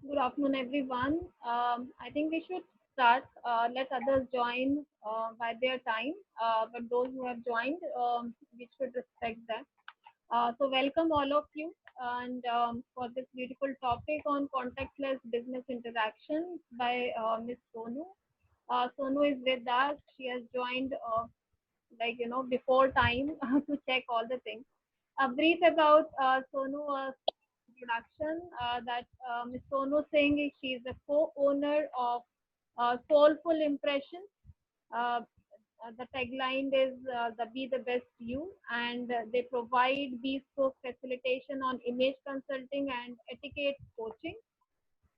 Good afternoon, everyone. I think we should start. Let others join by their time, but those who have joined, we should respect that. So, welcome all of you, and for this beautiful topic on contactless business interaction by Miss Sonu. Sonu is with us. She has joined, before time to check all the things. A brief about Sonu introduction that Ms. Sonu Singh, she is the co-owner of Soulful Impression. Uh, the tagline is the Be the Best You, and they provide bespoke facilitation on image consulting and etiquette coaching.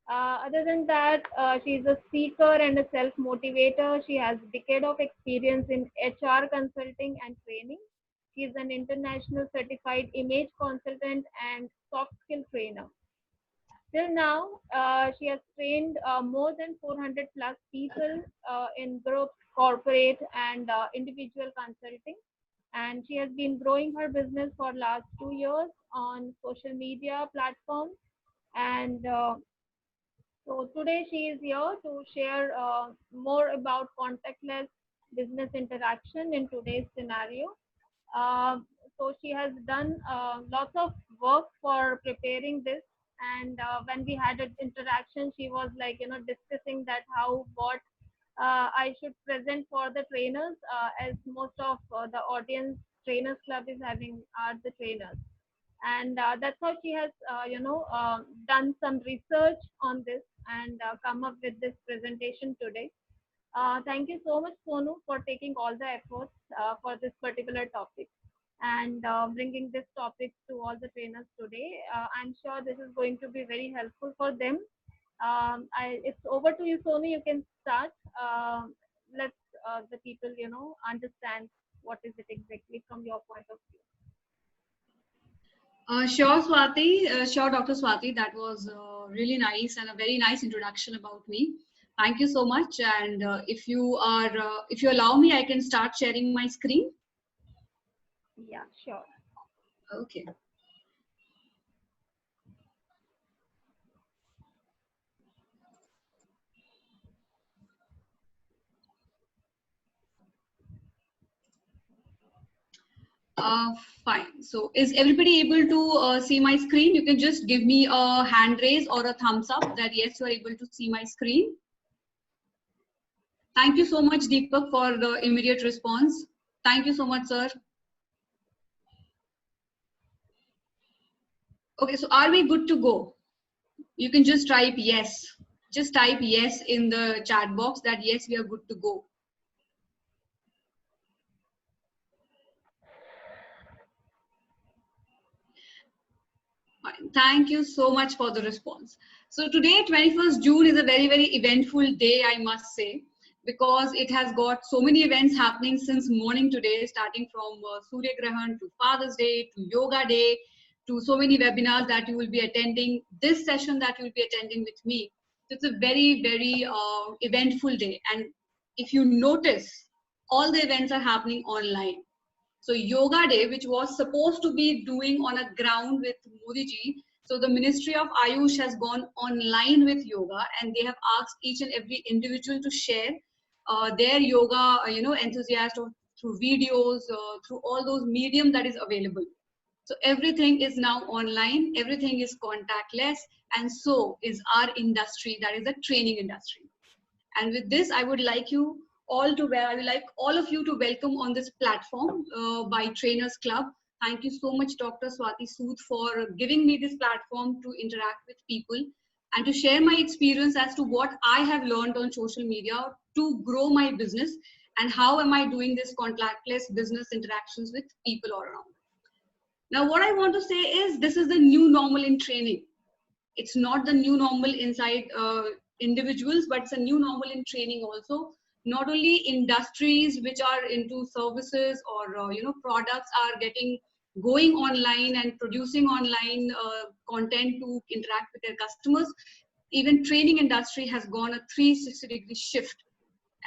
Other than that, she is a speaker and a self motivator. She has decade of experience in HR consulting and training. She is an international certified image consultant and soft skill trainer. Till now, she has trained more than 400 plus people in group, corporate, and individual consulting. And she has been growing her business for last 2 years on social media platforms. And so today she is here to share more about contactless business interaction in today's scenario. Um, so she has done lots of work for preparing this. And when we had an interaction, she was like, discussing that how what I should present for the trainers, as most of the audience trainers club is having are the trainers. And that's how she has, done some research on this and come up with this presentation today. Thank you so much, Sonu, for taking all the efforts for this particular topic and bringing this topic to all the trainers today. I'm sure this is going to be very helpful for them. It's over to you, Sonu. You can start. Let the people, understand what is it exactly from your point of view. Sure, Swati. Sure, Dr. Swati. That was really nice and a very nice introduction about me. Thank you so much. And if you allow me, I can start sharing my screen. Yeah, sure. Okay. Fine. So is everybody able to see my screen? You can just give me a hand raise or a thumbs up that yes, you are able to see my screen. Thank you so much, Deepak, for the immediate response. Thank you so much, sir. Okay, so are we good to go? You can just type yes. Just type yes in the chat box that yes, we are good to go. Fine. Thank you so much for the response. So today, 21st June is a very, very eventful day, I must say, because it has got so many events happening since morning today, starting from Surya Grahan to Father's Day to Yoga Day to so many webinars that you will be attending, this session that you will be attending with me. So it's a very, very eventful day. And if you notice, all the events are happening online. So Yoga Day, which was supposed to be doing on a ground with Modi ji, so the Ministry of Ayush has gone online with yoga, and they have asked each and every individual to share their yoga, enthusiast through videos, through all those medium that is available. So everything is now online, everything is contactless, and so is our industry, that is the training industry. And with this, I would like I would like all of you to welcome on this platform by Trainers Club. Thank you so much, Dr. Swati Sood, for giving me this platform to interact with people and to share my experience as to what I have learned on social media to grow my business and how am I doing this contactless business interactions with people all around. Now, what I want to say is this is the new normal in training. It's not the new normal inside individuals, but it's a new normal in training also. Not only industries which are into services or products are going online and producing online content to interact with their customers. Even training industry has gone a 360-degree shift.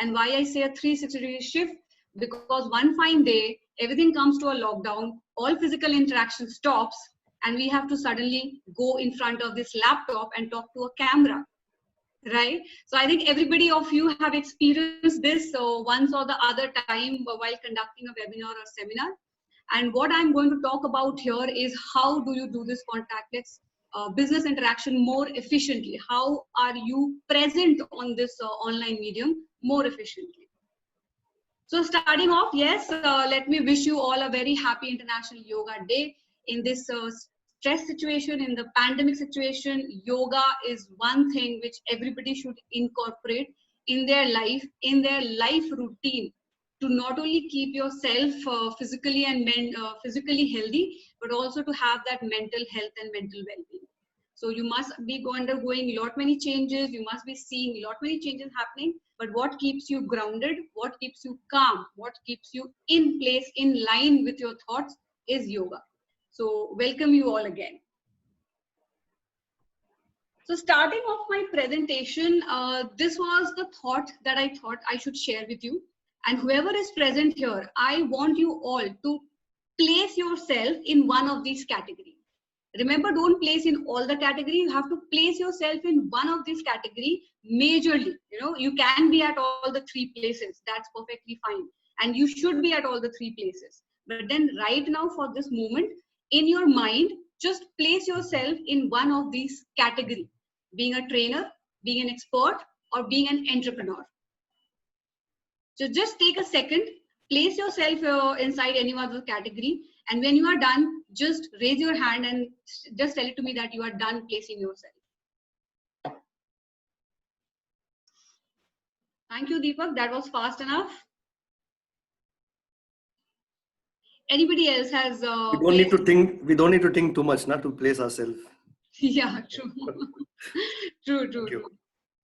And why I say a 360-degree shift? Because one fine day, everything comes to a lockdown, all physical interaction stops, and we have to suddenly go in front of this laptop and talk to a camera, right? So I think everybody of you have experienced this once or the other time while conducting a webinar or seminar. And what I'm going to talk about here is how do you do this contactless business interaction more efficiently? How are you present on this online medium more efficiently? So starting off, yes, let me wish you all a very happy International Yoga Day. In this stress situation, in the pandemic situation, yoga is one thing which everybody should incorporate in their life routine, to not only keep yourself physically and physically healthy, but also to have that mental health and mental well-being. So you must be undergoing lot many changes. You must be seeing lot many changes happening. But what keeps you grounded, what keeps you calm, what keeps you in place, in line with your thoughts is yoga. So welcome you all again. So starting off my presentation, this was the thought that I thought I should share with you. And whoever is present here, I want you all to place yourself in one of these categories. Remember, don't place in all the category. You have to place yourself in one of these category majorly. You know, you can be at all the three places. That's perfectly fine. And you should be at all the three places. But then right now for this moment, in your mind, just place yourself in one of these category. Being a trainer, being an expert, or being an entrepreneur. So just take a second, place yourself inside any one of the category. And when you are done, just raise your hand and just tell it to me that you are done placing yourself. Thank you, Deepak. That was fast enough. Anybody else has? We don't need to think. We don't need to think too much, not to place ourselves. Yeah, true. True.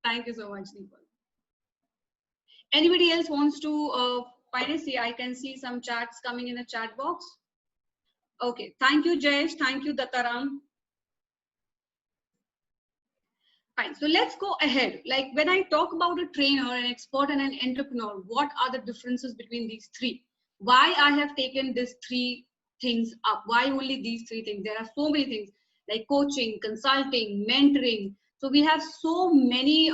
Thank you so much, Deepak. Anybody else wants to finally see? I can see some chats coming in the chat box. Okay, thank you, Jayesh. Thank you, Dattaram. Fine, so let's go ahead. Like when I talk about a trainer, an expert, and an entrepreneur, what are the differences between these three? Why I have taken these three things up? Why only these three things? There are so many things like coaching, consulting, mentoring. So we have so many,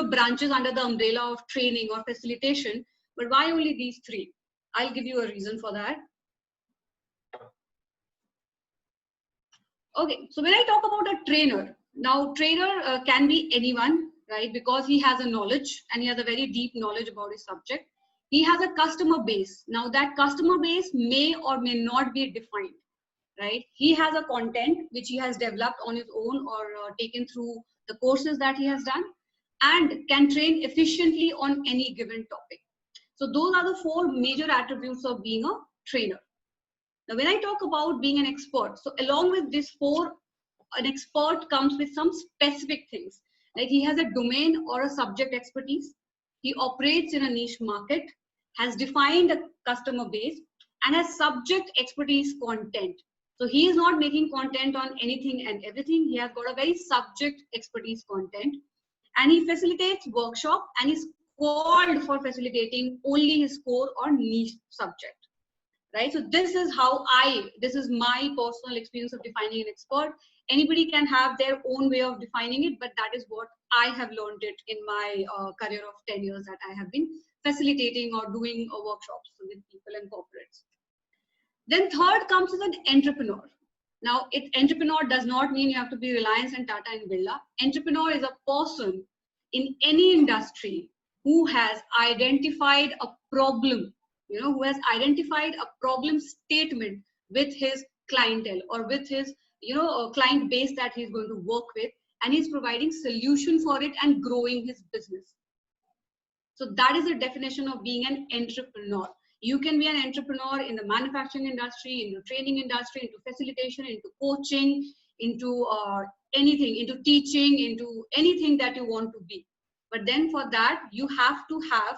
branches under the umbrella of training or facilitation. But why only these three? I'll give you a reason for that. Okay, so when I talk about a trainer, now trainer can be anyone, right? Because he has a knowledge and he has a very deep knowledge about his subject. He has a customer base. Now that customer base may or may not be defined, right? He has a content which he has developed on his own or taken through the courses that he has done, and can train efficiently on any given topic. So those are the four major attributes of being a trainer. Now, when I talk about being an expert, so along with these four, an expert comes with some specific things. Like he has a domain or a subject expertise. He operates in a niche market, has defined a customer base, and has subject expertise content. So he is not making content on anything and everything. He has got a very subject expertise content. And he facilitates workshop and is called for facilitating only his core or niche subject. Right? So this is this is my personal experience of defining an expert. Anybody can have their own way of defining it, but that is what I have learned it in my career of 10 years that I have been facilitating or doing workshops with people and corporates. Then third comes as an entrepreneur. Now, entrepreneur does not mean you have to be Reliance and Tata and Birla. Entrepreneur is a person in any industry who has identified a problem, who has identified a problem statement with his clientele or with his, client base that he's going to work with, and he's providing solution for it and growing his business. So that is the definition of being an entrepreneur. You can be an entrepreneur in the manufacturing industry, in the training industry, into facilitation, into coaching, into anything, into teaching, into anything that you want to be. But then for that, you have to have,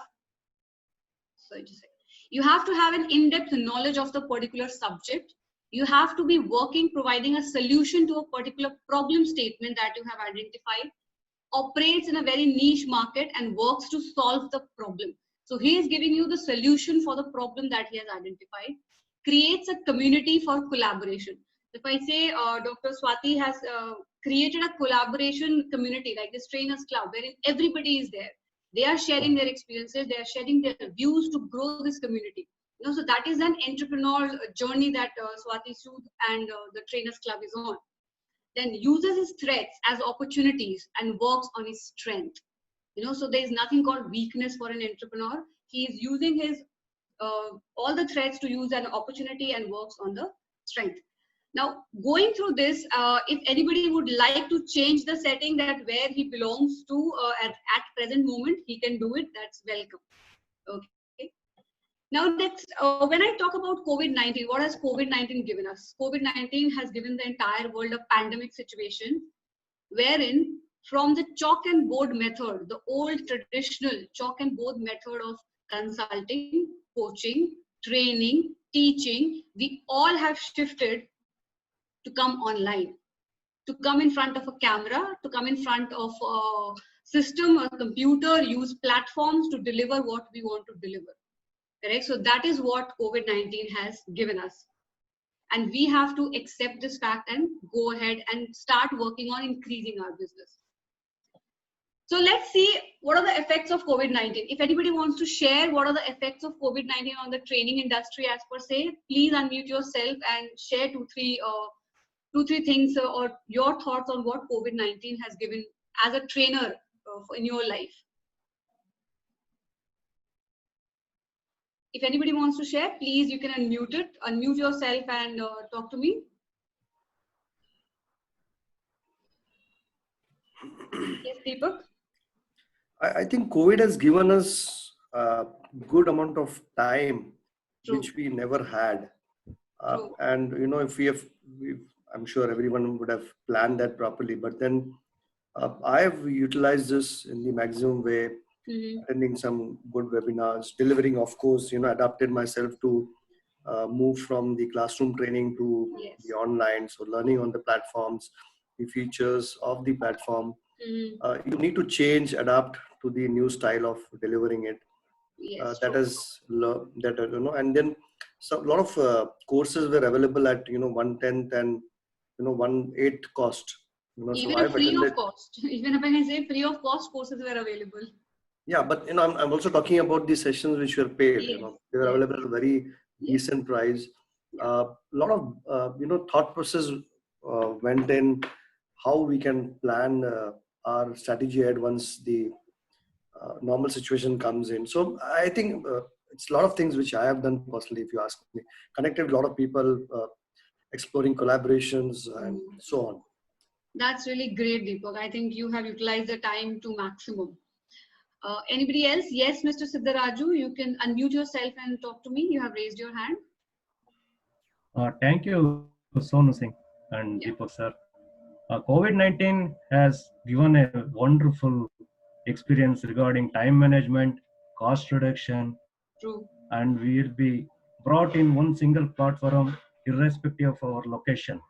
you have to have an in-depth knowledge of the particular subject. You have to be working, providing a solution to a particular problem statement that you have identified, operates in a very niche market and works to solve the problem. So he is giving you the solution for the problem that he has identified, creates a community for collaboration. If I say Dr. Swati has created a collaboration community like this Trainers Club, wherein everybody is there. They are sharing their experiences, they are sharing their views to grow this community. So that is an entrepreneurial journey that Swati Sood and the Trainers Club is on. Then uses his threats as opportunities and works on his strength. So there is nothing called weakness for an entrepreneur. He is using his all the threats to use an opportunity and works on the strength. Now, going through this, if anybody would like to change the setting that where he belongs to at present moment, he can do it. That's welcome. Okay. Now, next, when I talk about COVID-19, what has COVID-19 given us? COVID-19 has given the entire world a pandemic situation wherein from the chalk and board method, the old traditional chalk and board method of consulting, coaching, training, teaching, we all have shifted to come online, to come in front of a camera, to come in front of a system, a computer, use platforms to deliver what we want to deliver. Correct? So that is what COVID-19 has given us. And we have to accept this fact and go ahead and start working on increasing our business. So let's see what are the effects of COVID-19. If anybody wants to share what are the effects of COVID-19 on the training industry as per se, please unmute yourself and share two, three things or your thoughts on what COVID-19 has given as a trainer in your life. If anybody wants to share, please, you can unmute yourself and talk to me. Yes, Deepak? I think COVID has given us a good amount of time, True. which we never had. True. And if I'm sure everyone would have planned that properly. But then I have utilized this in the maximum way, attending some good webinars, delivering, of course, adapted myself to move from the classroom training to the online. So learning on the platforms, the features of the platform. You need to change, adapt to the new style of delivering it. Yes, and then a lot of courses were available at 1/10 and 1/8 cost. Even so free of cost. Even if I can say free of cost courses were available. Yeah, but I'm also talking about the sessions which were paid. Yes. They were available at a very decent price. A lot of thought process went in how we can plan our strategy ahead once the normal situation comes in. So I think it's a lot of things which I have done personally, if you ask me. Connected with a lot of people, exploring collaborations and so on. That's really great, Deepak. I think you have utilized the time to maximum. Anybody else? Yes, Mr. Siddharaju, you can unmute yourself and talk to me. You have raised your hand. Thank you, Sonu Singh and Deepak sir. COVID-19 has given a wonderful experience regarding time management, cost reduction. True. And we will be brought in one single platform irrespective of our location.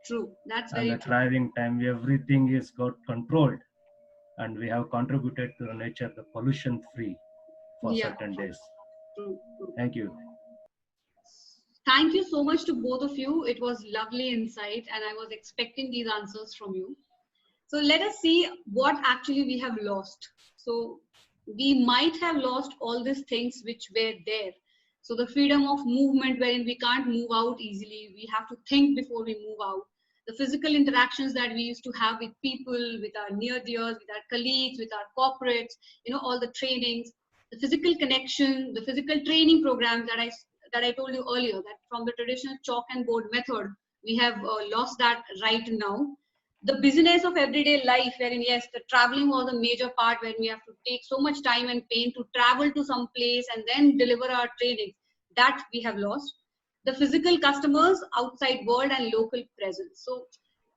True, that's very true. And the true. driving time, everything is got controlled, and we have contributed to the nature, the pollution free for certain days. True. Thank you. Thank you so much to both of you. It was lovely insight, and I was expecting these answers from you. So let us see what actually we have lost. So we might have lost all these things which were there. So the freedom of movement, wherein we can't move out easily. We have to think before we move out. The physical interactions that we used to have with people, with our near dears, with our colleagues, with our corporates, all the trainings, the physical connection, the physical training programs that I told you earlier, that from the traditional chalk and board method, we have lost that right now. The business of everyday life, wherein yes, the traveling was a major part, when we have to take so much time and pain to travel to some place and then deliver our training, that we have lost. The physical customers, outside world and local presence. So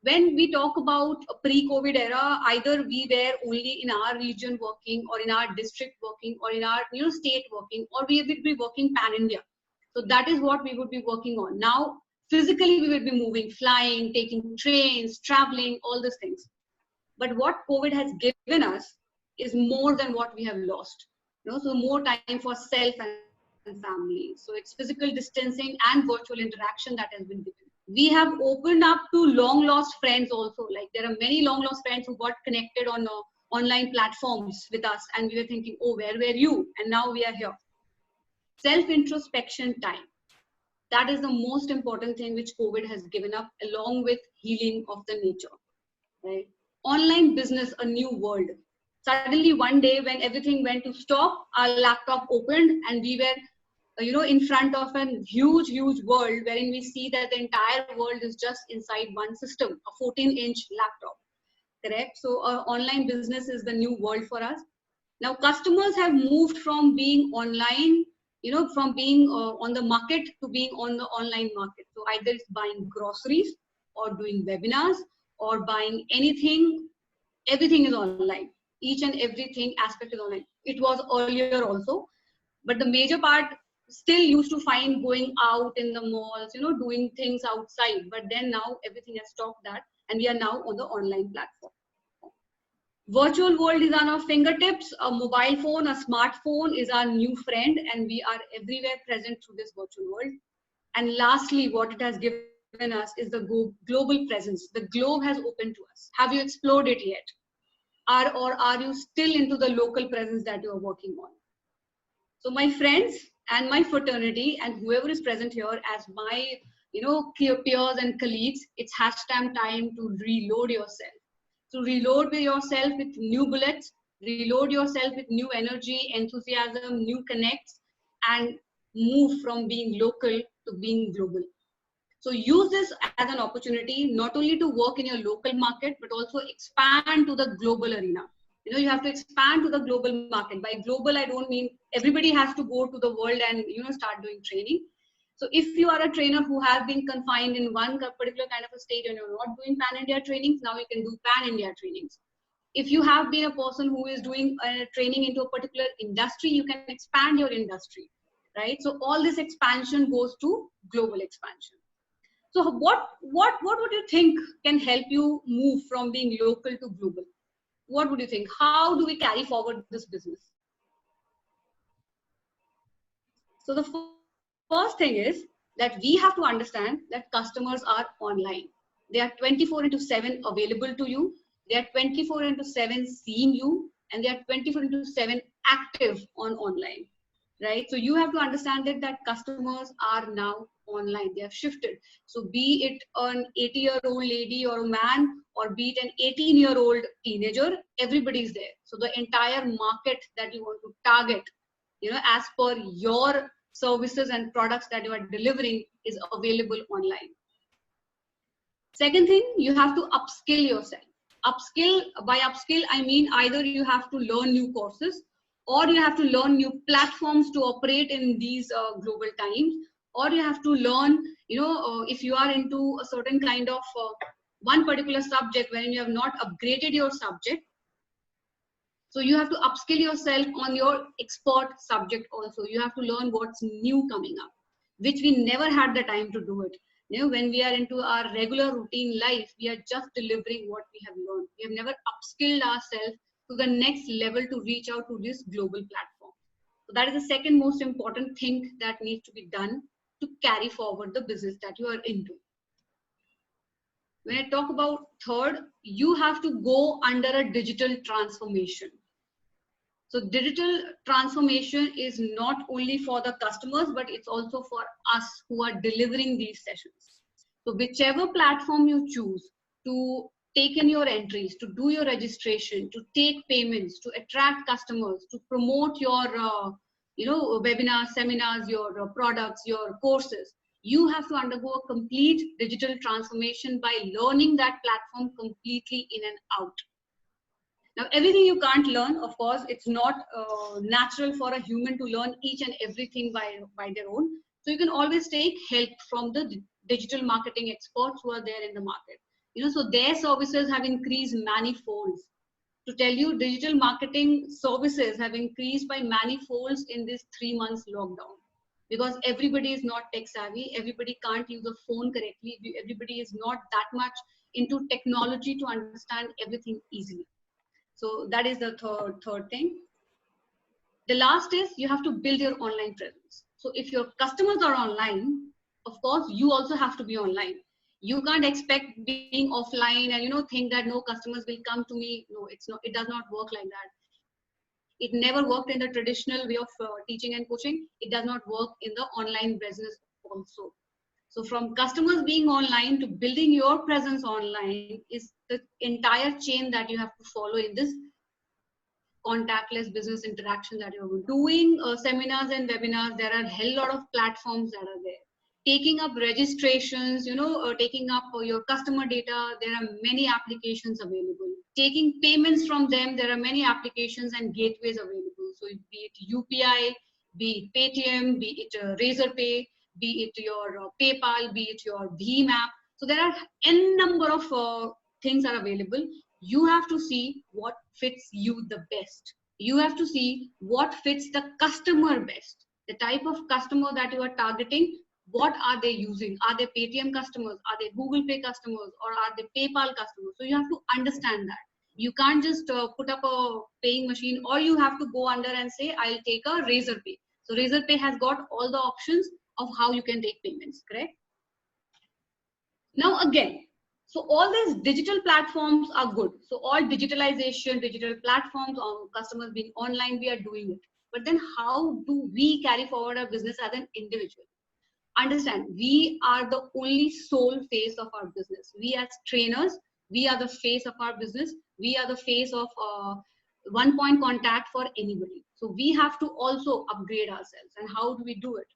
when we talk about a pre-COVID era, either we were only in our region working, or in our district working, or in our state working, or we would be working pan-India. So that is what we would be working on. Now, physically, we will be moving, flying, taking trains, traveling, all these things. But what COVID has given us is more than what we have lost. So more time for self and family. So it's physical distancing and virtual interaction that has been given. We have opened up to long lost friends also. Like there are many long lost friends who got connected on online platforms with us, and we were thinking, oh, where were you? And now we are here. Self introspection time. That is the most important thing which COVID has given up, along with healing of the nature. Right? Online business, a new world. Suddenly one day when everything went to stop, our laptop opened and we were in front of a huge world wherein we see that the entire world is just inside one system, a 14-inch laptop. Correct? So online business is the new world for us. Now customers have moved from being online, from being on the market to being on the online market. So either it's buying groceries or doing webinars or buying anything, everything is online. Each and everything aspect is online. It was earlier also, but the major part still used to find going out in the malls, doing things outside. But then now everything has stopped that, and we are now on the online platform. Virtual world is on our fingertips. A mobile phone, a smartphone is our new friend, and we are everywhere present through this virtual world. And lastly, what it has given us is the global presence. The globe has opened to us. Have you explored it yet? Or are you still into the local presence that you are working on? So my friends and my fraternity and whoever is present here as my peers and colleagues, it's hashtag time to reload yourself. So reload yourself with new bullets, reload yourself with new energy, enthusiasm, new connects, and move from being local to being global. So use this as an opportunity, not only to work in your local market, but also expand to the global arena. You have to expand to the global market. By global, I don't mean everybody has to go to the world and, start doing training. So if you are a trainer who has been confined in one particular kind of a state and you're not doing pan-India trainings, now you can do pan-India trainings. If you have been a person who is doing training into a particular industry, you can expand your industry, right? So all this expansion goes to global expansion. So what would you think can help you move from being local to global? What would you think? How do we carry forward this business? So the first thing is that we have to understand that customers are online. They are 24/7 available to you. They are 24/7 seeing you, and they are 24/7 active on online, right? So you have to understand that customers are now online. They have shifted. So be it an 80-year-old lady or a man, or be it an 18-year-old teenager, everybody is there. So the entire market that you want to target, as per your services and products that you are delivering is available online. Second thing, you have to upskill yourself. By upskill, I mean either you have to learn new courses, or you have to learn new platforms to operate in these global times, or you have to learn, if you are into a certain kind of one particular subject wherein you have not upgraded your subject. So you have to upskill yourself on your export subject also. You have to learn what's new coming up, which we never had the time to do it. When we are into our regular routine life, we are just delivering what we have learned. We have never upskilled ourselves to the next level to reach out to this global platform. So that is the second most important thing that needs to be done to carry forward the business that you are into. When I talk about third, you have to go under a digital transformation. So digital transformation is not only for the customers, but it's also for us who are delivering these sessions. So whichever platform you choose to take in your entries, to do your registration, to take payments, to attract customers, to promote your webinars, seminars, your products, your courses, you have to undergo a complete digital transformation by learning that platform completely in and out. Now, everything you can't learn, of course, it's not natural for a human to learn each and everything by their own. So you can always take help from the digital marketing experts who are there in the market. So their services have increased manifolds. To tell you, digital marketing services have increased by manifolds in this 3 months lockdown. Because everybody is not tech savvy, everybody can't use a phone correctly, everybody is not that much into technology to understand everything easily. So that is the third thing. The last is you have to build your online presence. So if your customers are online, of course, you also have to be online. You can't expect being offline and, think that no customers will come to me. No, it's not. It does not work like that. It never worked in the traditional way of teaching and coaching. It does not work in the online business also. So from customers being online to building your presence online is the entire chain that you have to follow in this contactless business interaction that you're doing. Seminars and webinars, there are a hell lot of platforms that are there. Taking up registrations, taking up your customer data, there are many applications available. Taking payments from them, there are many applications and gateways available. So be it UPI, be it Paytm, be it Razorpay, be it your PayPal, be it your Bheem app. So there are n number of things are available. You have to see what fits you the best. You have to see what fits the customer best. The type of customer that you are targeting, what are they using? Are they Paytm customers? Are they Google Pay customers? Or are they PayPal customers? So you have to understand that. You can't just put up a paying machine, or you have to go under and say, I'll take a Razorpay. So Razorpay has got all the options of how you can take payments, correct? Now again, so all these digital platforms are good. So all digitalization, digital platforms, customers being online, we are doing it. But then how do we carry forward our business as an individual? Understand, we are the only sole face of our business. We as trainers, we are the face of our business. We are the face of one point contact for anybody. So we have to also upgrade ourselves. And how do we do it?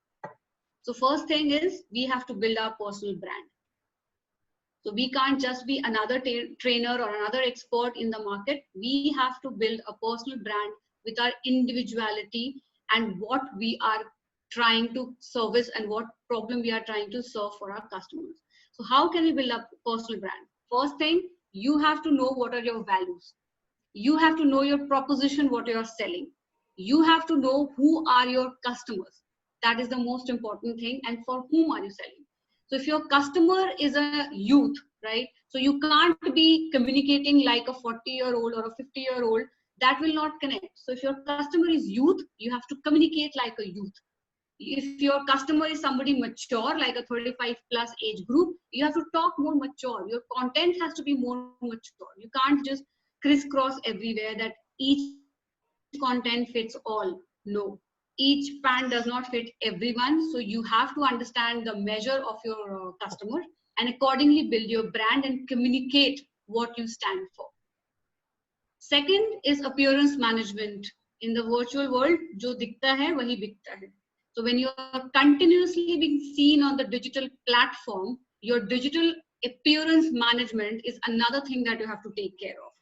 So first thing is we have to build our personal brand. So we can't just be another trainer or another expert in the market. We have to build a personal brand with our individuality and what we are trying to service and what problem we are trying to solve for our customers. So how can we build a personal brand? First thing, you have to know what are your values. You have to know your proposition, what you are selling. You have to know who are your customers. That is the most important thing. And for whom are you selling? So if your customer is a youth, right? So you can't be communicating like a 40-year-old or a 50-year-old. That will not connect. So if your customer is youth, you have to communicate like a youth. If your customer is somebody mature, like a 35 plus age group, you have to talk more mature. Your content has to be more mature. You can't just crisscross everywhere that each content fits all. No. Each pan does not fit everyone. So you have to understand the measure of your customer and accordingly build your brand and communicate what you stand for. Second is appearance management. In the virtual world, jo dikhta hai, wahi bikta hai. So when you are continuously being seen on the digital platform, your digital appearance management is another thing that you have to take care of.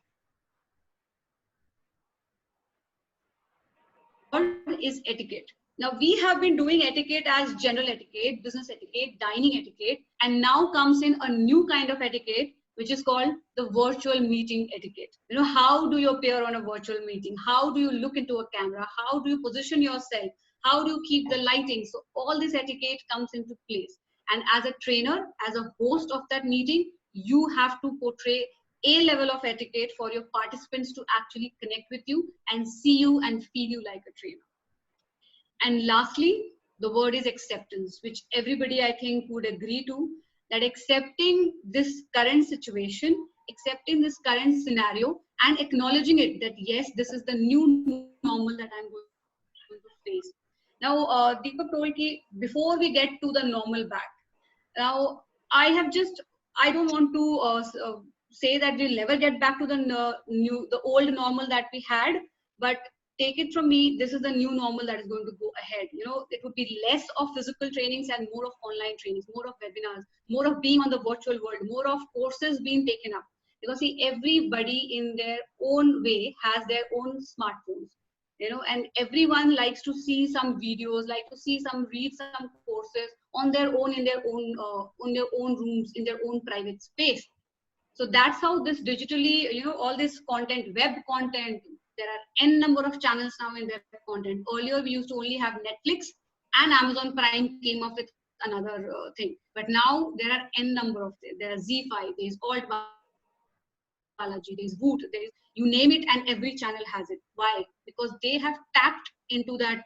Is etiquette. Now we have been doing etiquette as general etiquette, business etiquette, dining etiquette, and now comes in a new kind of etiquette, which is called the virtual meeting etiquette. How do you appear on a virtual meeting? How do you look into a camera? How do you position yourself? How do you keep the lighting? So all this etiquette comes into place. And as a trainer, as a host of that meeting, you have to portray a level of etiquette for your participants to actually connect with you and see you and feel you like a trainer. And lastly, the word is acceptance, which everybody I think would agree to, that accepting this current situation, accepting this current scenario and acknowledging it that yes, this is the new normal that I'm going to face. Now, Deepak told me before we get to the normal back. Now, I don't want to say that we'll never get back to the old normal that we had, but take it from me, this is the new normal that is going to go ahead. It would be less of physical trainings and more of online trainings, more of webinars, more of being on the virtual world, more of courses being taken up. Because see, everybody in their own way has their own smartphones. And everyone likes to see some videos, read some courses on their own, in their own rooms, in their own private space. So that's how this digitally, all this content, web content, there are n number of channels now in web content. Earlier, we used to only have Netflix, and Amazon Prime came up with another thing. But now there are n number of them. There are ZEE5, there's Alt Balaji, there's Voot, there's you name it, and every channel has it. Why? Because they have tapped into that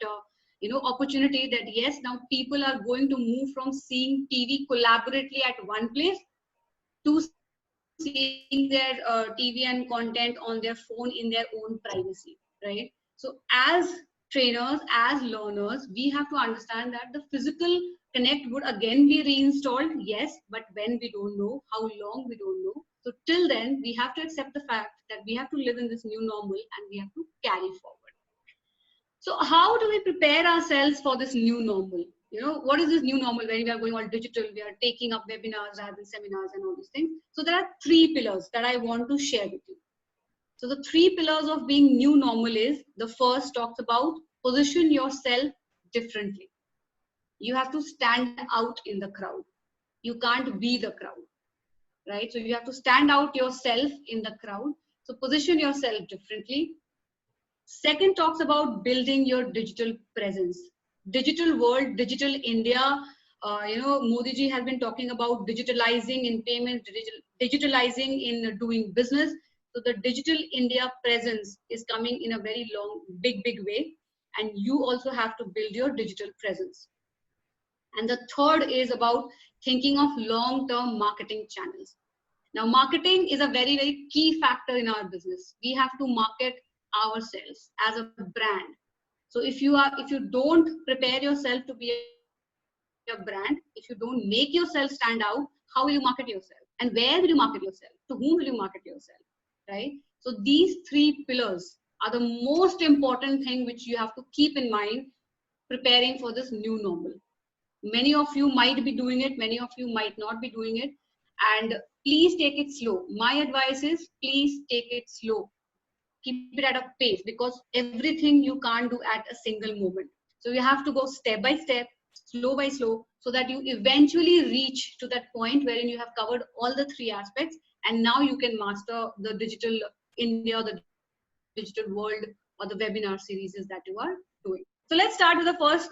opportunity that yes, now people are going to move from seeing TV collaboratively at one place to seeing their TV and content on their phone in their own privacy, right? So as trainers, as learners, we have to understand that the physical connect would again be reinstalled, yes, but when we don't know, how long we don't know. So till then, we have to accept the fact that we have to live in this new normal and we have to carry forward. So how do we prepare ourselves for this new normal? You know, what is this new normal when we are going all digital, we are taking up webinars rather than seminars and all these things. So there are 3 pillars that I want to share with you. So the 3 pillars of being new normal is, the first talks about position yourself differently. You have to stand out in the crowd. You can't be the crowd, right? So you have to stand out yourself in the crowd. So position yourself differently. Second talks about building your digital presence. Digital world, digital India. Modi ji has been talking about digitalizing in payments, digitalizing in doing business. So the digital India presence is coming in a very big way. And you also have to build your digital presence. And the third is about thinking of long-term marketing channels. Now, marketing is a very, very key factor in our business. We have to market ourselves as a brand. So if you don't prepare yourself to be a brand, if you don't make yourself stand out, how will you market yourself? And where will you market yourself? To whom will you market yourself? Right? So these 3 pillars are the most important thing which you have to keep in mind preparing for this new normal. Many of you might be doing it, many of you might not be doing it. And please take it slow. My advice is, please take it slow. Keep it at a pace, because everything you can't do at a single moment. So you have to go step by step, slow by slow, so that you eventually reach to that point wherein you have covered all the 3 aspects, and now you can master the digital India, the digital world, or the webinar series that you are doing. So let's start with the first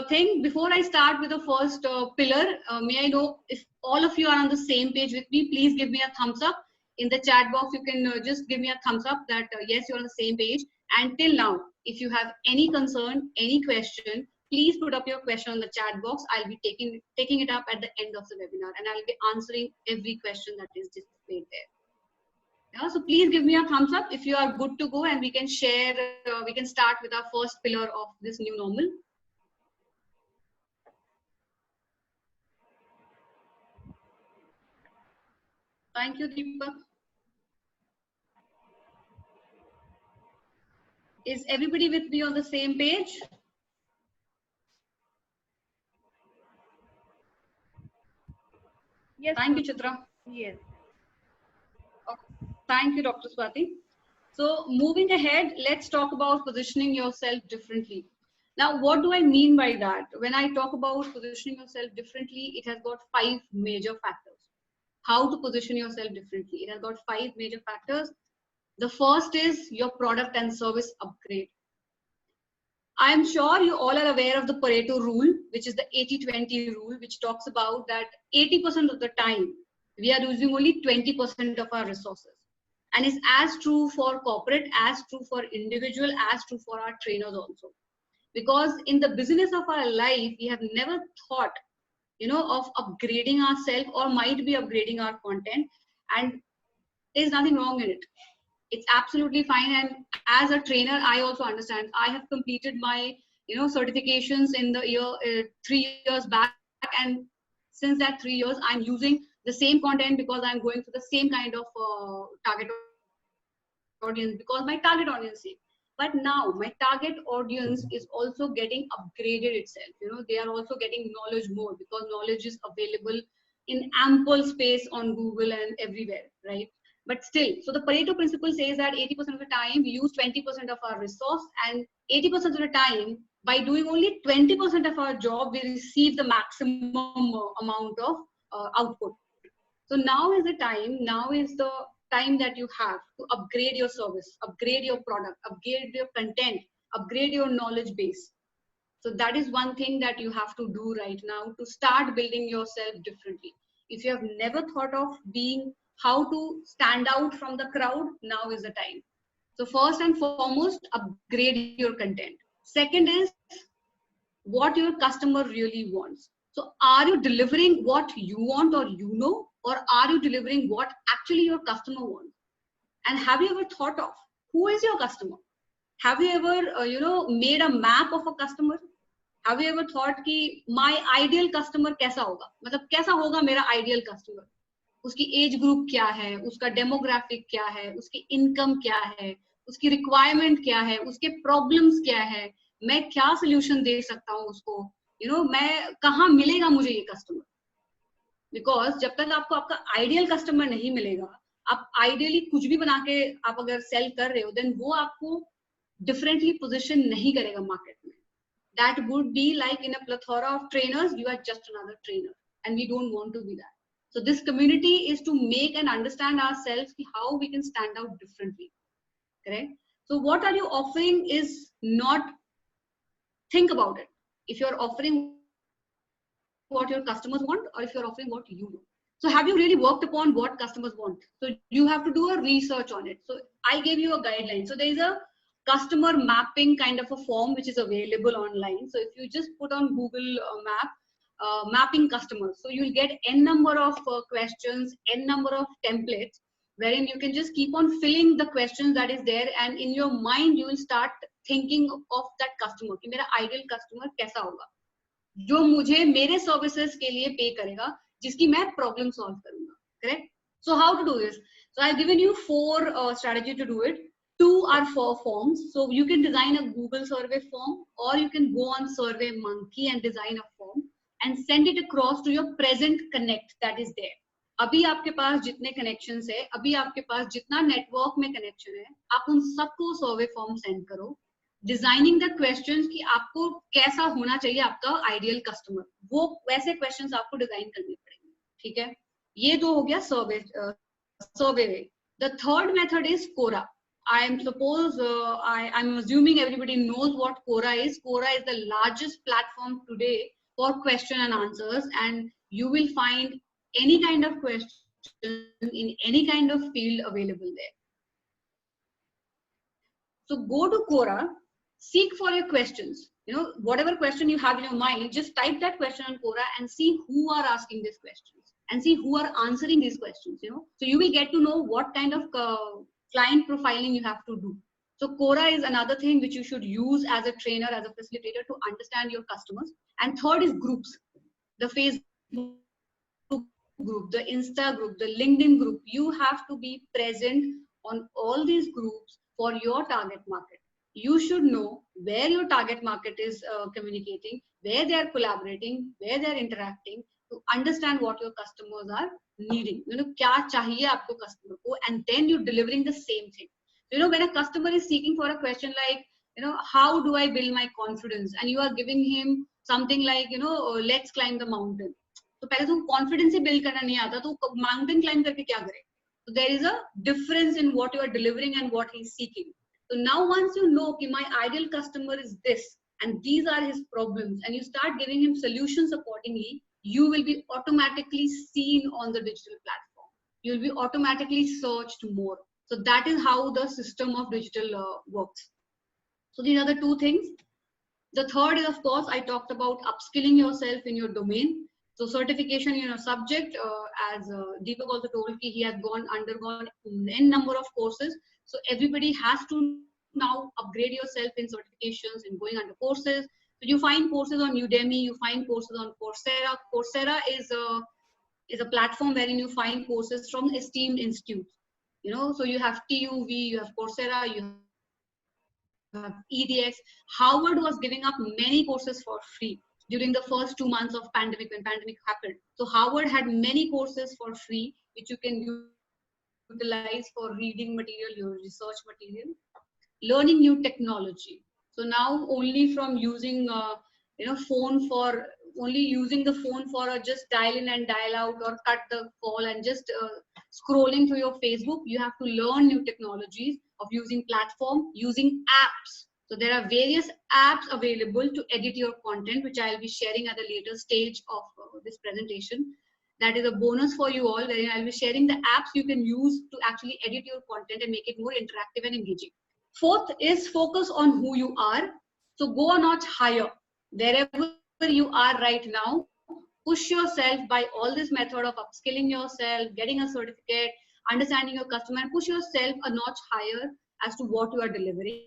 thing. Before I start with the first pillar, may I know if all of you are on the same page with me? Please give me a thumbs up. In the chat box, you can just give me a thumbs up that yes, you're on the same page. And till now, if you have any concern, any question, please put up your question on the chat box. I'll be taking it up at the end of the webinar, and I'll be answering every question that is displayed there. Yeah, so please give me a thumbs up if you are good to go, and we can share, we can start with our first pillar of this new normal. Thank you, Deepak. Is everybody with me on the same page? Yes. Thank you, Chitra. Yes. Okay. Thank you, Dr. Swati. So moving ahead, let's talk about positioning yourself differently. Now, what do I mean by that? When I talk about positioning yourself differently, it has got 5 major factors. How to position yourself differently? It has got 5 major factors. The first is your product and service upgrade. I am sure you all are aware of the Pareto rule, which is the 80-20 rule, which talks about that 80% of the time, we are using only 20% of our resources. And it's as true for corporate, as true for individual, as true for our trainers also. Because in the business of our life, we have never thought, of upgrading ourselves, or might be upgrading our content. And there's nothing wrong in it. It's absolutely fine. And as a trainer, I also understand. I have completed my, certifications in the year 3 years back. And since that 3 years, I'm using the same content because I'm going for the same kind of target audience, because my target audience is. But now my target audience is also getting upgraded itself. They are also getting knowledge more, because knowledge is available in ample space on Google and everywhere, right? But still, so the Pareto principle says that 80% of the time we use 20% of our resource, and 80% of the time, by doing only 20% of our job, we receive the maximum amount of output. So now is the time that you have to upgrade your service, upgrade your product, upgrade your content, upgrade your knowledge base. So that is one thing that you have to do right now to start building yourself differently. If you have never thought of how to stand out from the crowd, now is the time. So first and foremost, upgrade your content. Second is what your customer really wants. So are you delivering what you want or or are you delivering what actually your customer wants? And have you ever thought of who is your customer? Have you ever made a map of a customer? Have you ever thought कि my ideal customer कैसा होगा? मतलब कैसा होगा मेरा ideal customer? उसकी age group क्या है, उसका डेमोग्राफिक क्या है, उसकी इनकम क्या है, उसकी रिक्वायरमेंट क्या है, उसके प्रॉब्लम्स क्या है, मैं क्या सोल्यूशन दे सकता हूँ उसको, मैं कहाँ मिलेगा मुझे ये कस्टमर? बिकॉज जब तक आपको आपका आइडियल कस्टमर नहीं मिलेगा, आप आइडियली कुछ भी बना के आप अगर सेल कर रहे हो, देन वो आपको डिफरेंटली पोजिशन नहीं करेगा मार्केट में. That would be like in a plethora of trainers, you are just another trainer, and we don't want to be that. So this community is to make and understand ourselves how we can stand out differently. Correct? So what are you offering is not, think about it. If you're offering what your customers want, or if you're offering what you do. So have you really worked upon what customers want? So you have to do a research on it. So I gave you a guideline. So there is a customer mapping kind of a form which is available online. So if you just put on Google mapping customers, so you'll get n number of questions, n number of templates, wherein you can just keep on filling the questions that is there, and in your mind you will start thinking of that customer कि मेरा ideal customer कैसा होगा, जो मुझे मेरे services के लिए पे करेगा, जिसकी मैं प्रॉब्लम सॉल्व करूंगा. Correct? So how to do this? So I have given you 4 strategy to do it. 2 are for forms. So you can design a Google survey form, or you can go on SurveyMonkey and design a form and send it across to your present connect that is there. अभी आपके पास जितने connections है, अभी आपके पास जितना network में connection है, आप उन सबको सर्वे फॉर्म सेंड करो, डिजाइनिंग द क्वेश्चंस कि आपको कैसा होना चाहिए आपका आइडियल कस्टमर, वो वैसे क्वेश्चंस आपको डिजाइन करने पड़ेंगे. ठीक है? ये तो हो गया survey way. The third method is Quora. I'm assuming everybody knows what Quora is. Quora is the largest platform today for question and answers, and you will find any kind of question in any kind of field available there. So go to Quora, seek for your questions. Whatever question you have in your mind, just type that question on Quora and see who are asking these questions and see who are answering these questions. So you will get to know what kind of client profiling you have to do. So Quora is another thing which you should use as a trainer, as a facilitator, to understand your customers. And third is groups. The Facebook group, the Insta group, the LinkedIn group. You have to be present on all these groups for your target market. You should know where your target market is communicating, where they are collaborating, where they are interacting, to understand what your customers are needing. क्या चाहिए आपको customer को, and then you're delivering the same thing. So, when a customer is seeking for a question like, how do I build my confidence, and you are giving him something like, let's climb the mountain. तो पहले तो confidence ही build करना नहीं आता, तो mountain climb करके क्या करे? So there is a difference in what you are delivering and what he is seeking. So now once you know कि my ideal customer is this, and these are his problems, and you start giving him solutions accordingly, you will be automatically seen on the digital platform. You will be automatically searched more. So that is how the system of digital works. So these are the 2 things. The third is, of course, I talked about upskilling yourself in your domain. So certification in a subject, as Deepak also told, he has undergone n number of courses. So everybody has to now upgrade yourself in certifications and going under courses. So you find courses on Udemy, you find courses on Coursera. Coursera is a platform wherein you find courses from esteemed institutes. So you have TUV, you have Coursera, you have EDX. Harvard was giving up many courses for free during the first 2 months of pandemic, when pandemic happened. So Harvard had many courses for free, which you can utilize for reading material, your research material, learning new technology. So now only from using phone for only using the phone for just dial in and dial out, or cut the call and just scrolling through your Facebook, you have to learn new technologies of using platform, using apps. So there are various apps available to edit your content, which I'll be sharing at a later stage of this presentation. That is a bonus for you all, wherein I'll be sharing the apps you can use to actually edit your content and make it more interactive and engaging. Fourth is focus on who you are. So go a notch higher. Wherever you are right now, push yourself by all this method of upskilling yourself, getting a certificate, understanding your customer, and push yourself a notch higher as to what you are delivering.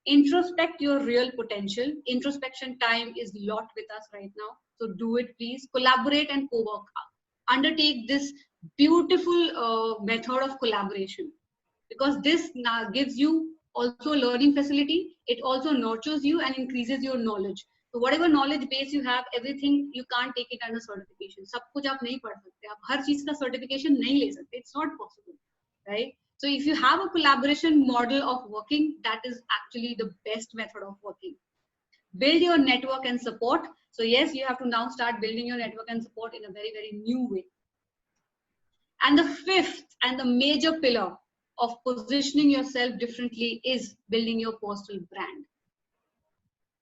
Introspect your real potential. Introspection time is a lot with us right now. So do it, please. Collaborate and co-work. Undertake this beautiful method of collaboration, because this now gives you also a learning facility. It also nurtures you and increases your knowledge. So whatever knowledge base you have, everything you can't take it under certification. सब कुछ आप नहीं पढ़ सकते, आप हर चीज का certification नहीं ले सकते. It's not possible, right? So if you have a collaboration model of working, that is actually the best method of working. Build your network and support. So yes, you have to now start building your network and support in a very, very new way. And the fifth and the major pillar of positioning yourself differently is building your personal brand.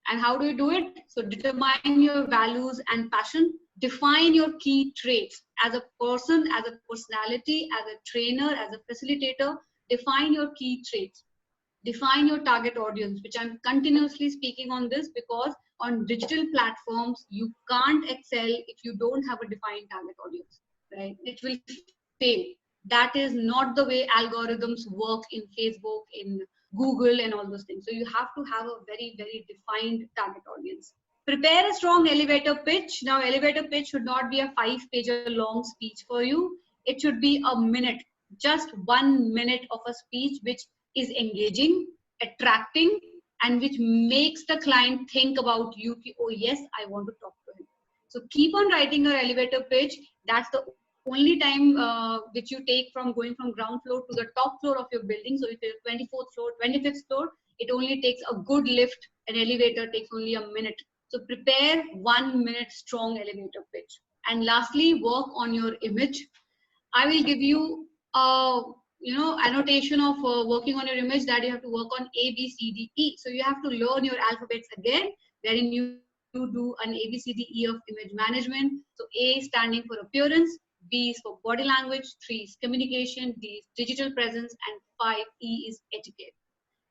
And how do you do it? So determine your values and passion. Define your key traits as a person, as a personality, as a trainer, as a facilitator. Define your key traits. Define your target audience, which I'm continuously speaking on this, because on digital platforms, you can't excel if you don't have a defined target audience, right? It will fail. That is not the way algorithms work in Facebook, in Google, and all those things. So you have to have a very, very defined target audience. Prepare a strong elevator pitch. Now, elevator pitch should not be a 5-page long speech for you. It should be a minute, just 1 minute of a speech which is engaging, attracting, and which makes the client think about you. Oh yes, I want to talk to him. So keep on writing your elevator pitch. That's the only time which you take from going from ground floor to the top floor of your building. So if it's 24th floor, 25th floor, it only takes a good lift. An elevator takes only a minute. So prepare 1 minute strong elevator pitch. And lastly, work on your image. I will give you a annotation of working on your image, that you have to work on A, B, C, D, E. So you have to learn your alphabets again, wherein you do an A, B, C, D, E of image management. So A standing for appearance, B is for body language, 3 is communication, D is digital presence, and 5, E is etiquette.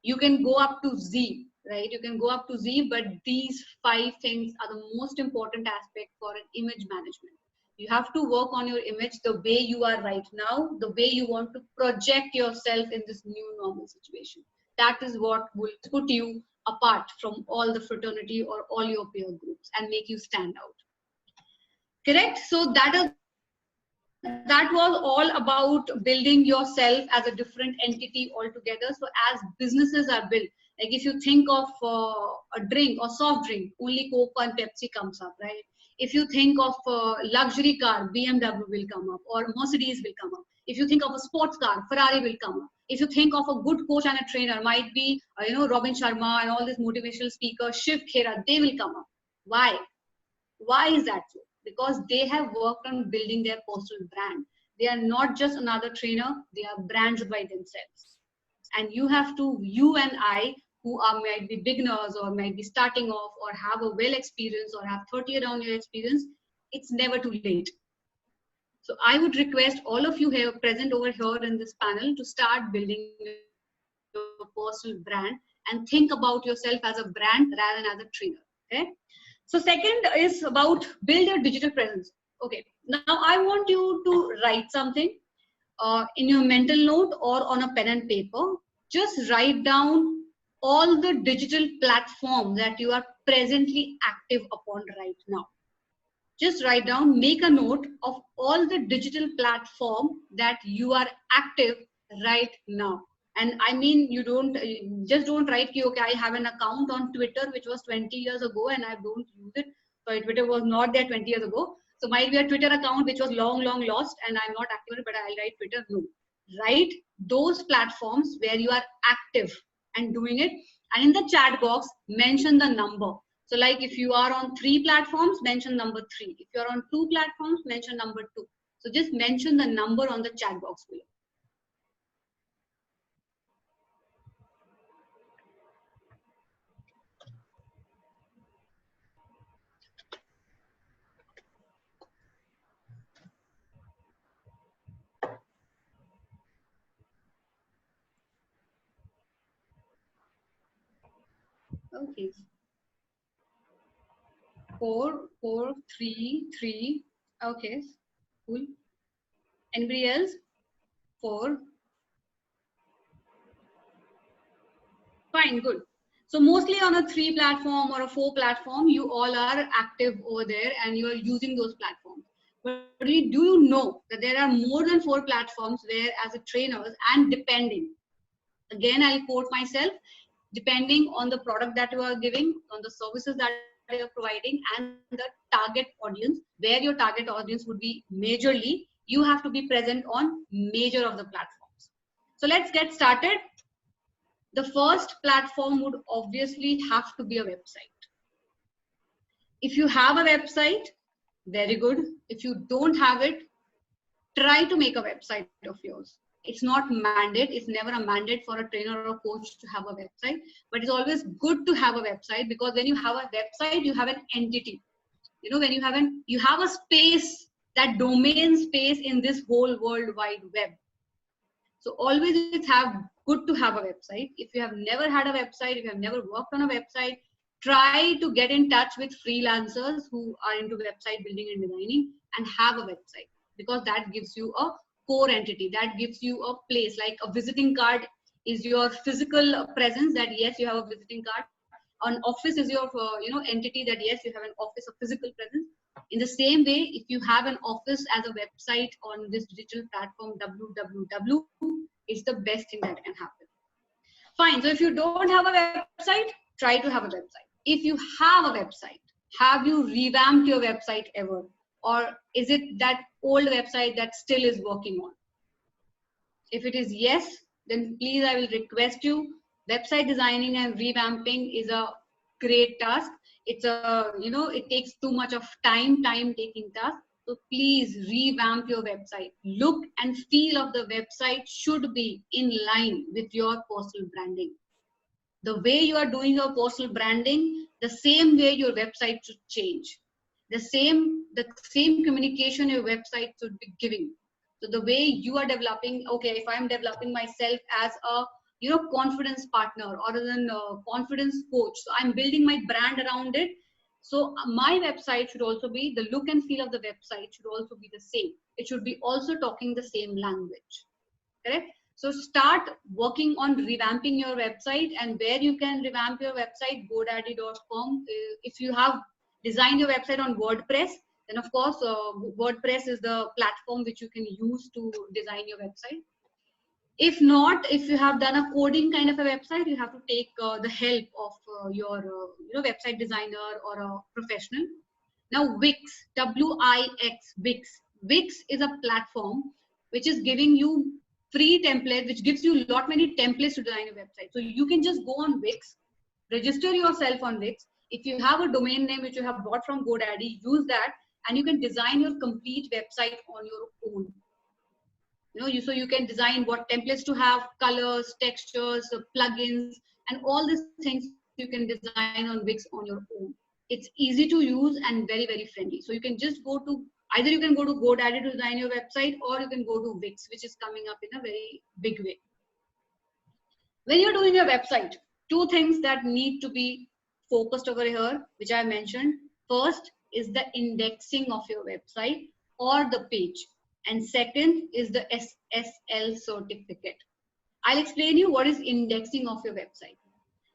You can go up to Z, right? You can go up to Z, but these 5 things are the most important aspect for an image management. You have to work on your image the way you are right now, the way you want to project yourself in this new normal situation. That is what will put you apart from all the fraternity or all your peer groups and make you stand out. Correct? So that was all about building yourself as a different entity altogether. So as businesses are built, like if you think of a drink or soft drink, only Coke and Pepsi comes up, right? If you think of a luxury car, BMW will come up, or Mercedes will come up. If you think of a sports car, Ferrari will come up. If you think of a good coach and a trainer, might be Robin Sharma and all these motivational speakers, Shiv Khera, they will come up. Why? Why is that so? Because they have worked on building their personal brand. They are not just another trainer, they are brands by themselves. And you and I, who might be beginners or might be starting off or have a well experience or have 30 around your experience, it's never too late. So I would request all of you here present over here in this panel to start building your personal brand and think about yourself as a brand rather than as a trainer. Okay. So second is about build your digital presence. Okay. Now I want you to write something in your mental note or on a pen and paper. Just write down all the digital platforms that you are presently active upon right now. Just write down, make a note of all the digital platform that you are active right now. And I mean, you don't write, okay, I have an account on Twitter, which was 20 years ago and I don't use it. So Twitter was not there 20 years ago. So might be a Twitter account, which was long lost and I'm not active, but I'll write Twitter. No, write those platforms where you are active and doing it. And in the chat box, mention the number. So like if you are on 3 platforms, mention number 3. If you're on 2 platforms, mention number 2. So just mention the number on the chat box below. Okay. 4, 4, 3, 3. Okay, cool. Anybody else? 4. Fine, good. So mostly on a 3 platform or a 4 platform, you all are active over there and you are using those platforms. But do you know that there are more than 4 platforms where as a trainers, and depending, again I'll quote myself, depending on the product that you are giving, on the services that you are providing, and the target audience, where your target audience would be majorly, you have to be present on major of the platforms. So let's get started. The first platform would obviously have to be a website. If you have a website, very good. If you don't have it, try to make a website of yours. It's not mandate. It's never a mandate for a trainer or a coach to have a website, but it's always good to have a website, because when you have a website, you have an entity. You know, when you have a space, that domain space in this whole world wide web. So always it's good to have a website. If you have never had a website, if you have never worked on a website, try to get in touch with freelancers who are into website building and designing and have a website, because that gives you a core entity, that gives you a place. Like a visiting card is your physical presence, that yes, you have a visiting card. An office is your entity, that yes, you have an office, a physical presence. In the same way, if you have an office as a website on this digital platform, www is the best thing that can happen. Fine. So if you don't have a website, try to have a website. If you have a website, have you revamped your website ever? Or is it that old website that still is working on? If it is yes, then please, I will request you, website designing and revamping is a great task. It's it takes too much of time taking task. So please revamp your website. Look and feel of the website should be in line with your personal branding. The way you are doing your personal branding, the same way your website should change. The same communication your website should be giving. So the way you are developing, okay, if I'm developing myself as a confidence partner or as a confidence coach, so I'm building my brand around it. So my website should also be, the look and feel of the website should also be the same. It should be also talking the same language, correct? So start working on revamping your website, and where you can revamp your website, godaddy.com. If you have designed your website on WordPress, then of course WordPress is the platform which you can use to design your website. If not, if you have done a coding kind of a website, you have to take the help of your website designer or a professional. Now Wix, W-I-X, Wix. Wix is a platform which is giving you free template, which gives you lot many templates to design a website. So you can just go on Wix, register yourself on Wix. If you have a domain name which you have bought from GoDaddy, use that, and you can design your complete website on your own. So you can design what templates to have, colors, textures, plugins, and all these things you can design on Wix on your own. It's easy to use and very, very friendly. So you can just go to, either you can go to GoDaddy to design your website, or you can go to Wix, which is coming up in a very big way. When you're doing your website, 2 things that need to be focused over here, which I mentioned. First is the indexing of your website or the page. And second is the SSL certificate. I'll explain you what is indexing of your website.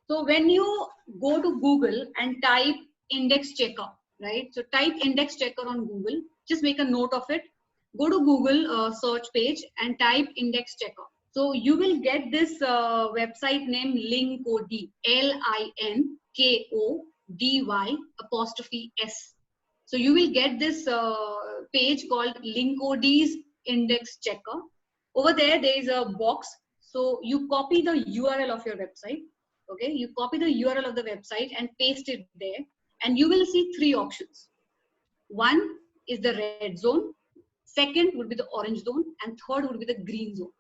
So when you go to Google and type index checker, right? So type index checker on Google, just make a note of it. Go to Google search page and type index checker. So you will get this website name Linkody, LINKODY''S. So you will get this page called Linkody's index checker. Over there is a box. So you copy the URL of your website. Okay, you copy the URL of the website and paste it there, and you will see 3 options. One is the red zone, second would be the orange zone, and third would be the green zone.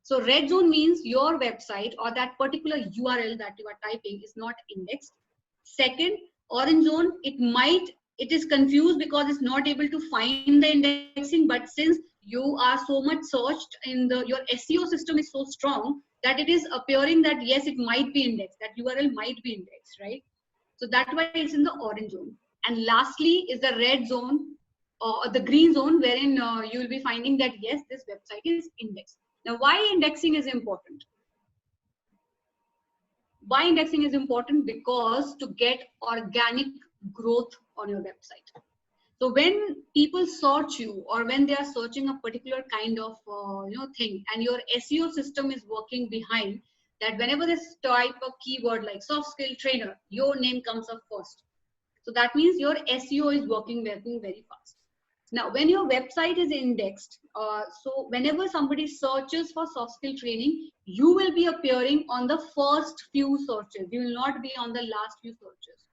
So red zone means your website or that particular URL that you are typing is not indexed. Second, orange zone, it is confused because it's not able to find the indexing, but since you are so much searched in your SEO system is so strong that it is appearing that yes, it might be indexed, that URL might be indexed, right? So that's why it's in the orange zone. And lastly is the red zone or the green zone, wherein you will be finding that yes, this website is indexed. Now, why indexing is important? Why indexing is important? Because to get organic growth on your website. So when people search you, or when they are searching a particular kind of thing, and your SEO system is working behind that, whenever they type a keyword like soft skill trainer, your name comes up first. So that means your SEO is working very fast. Now, when your website is indexed, so whenever somebody searches for soft skill training, you will be appearing on the first few searches. You will not be on the last few searches.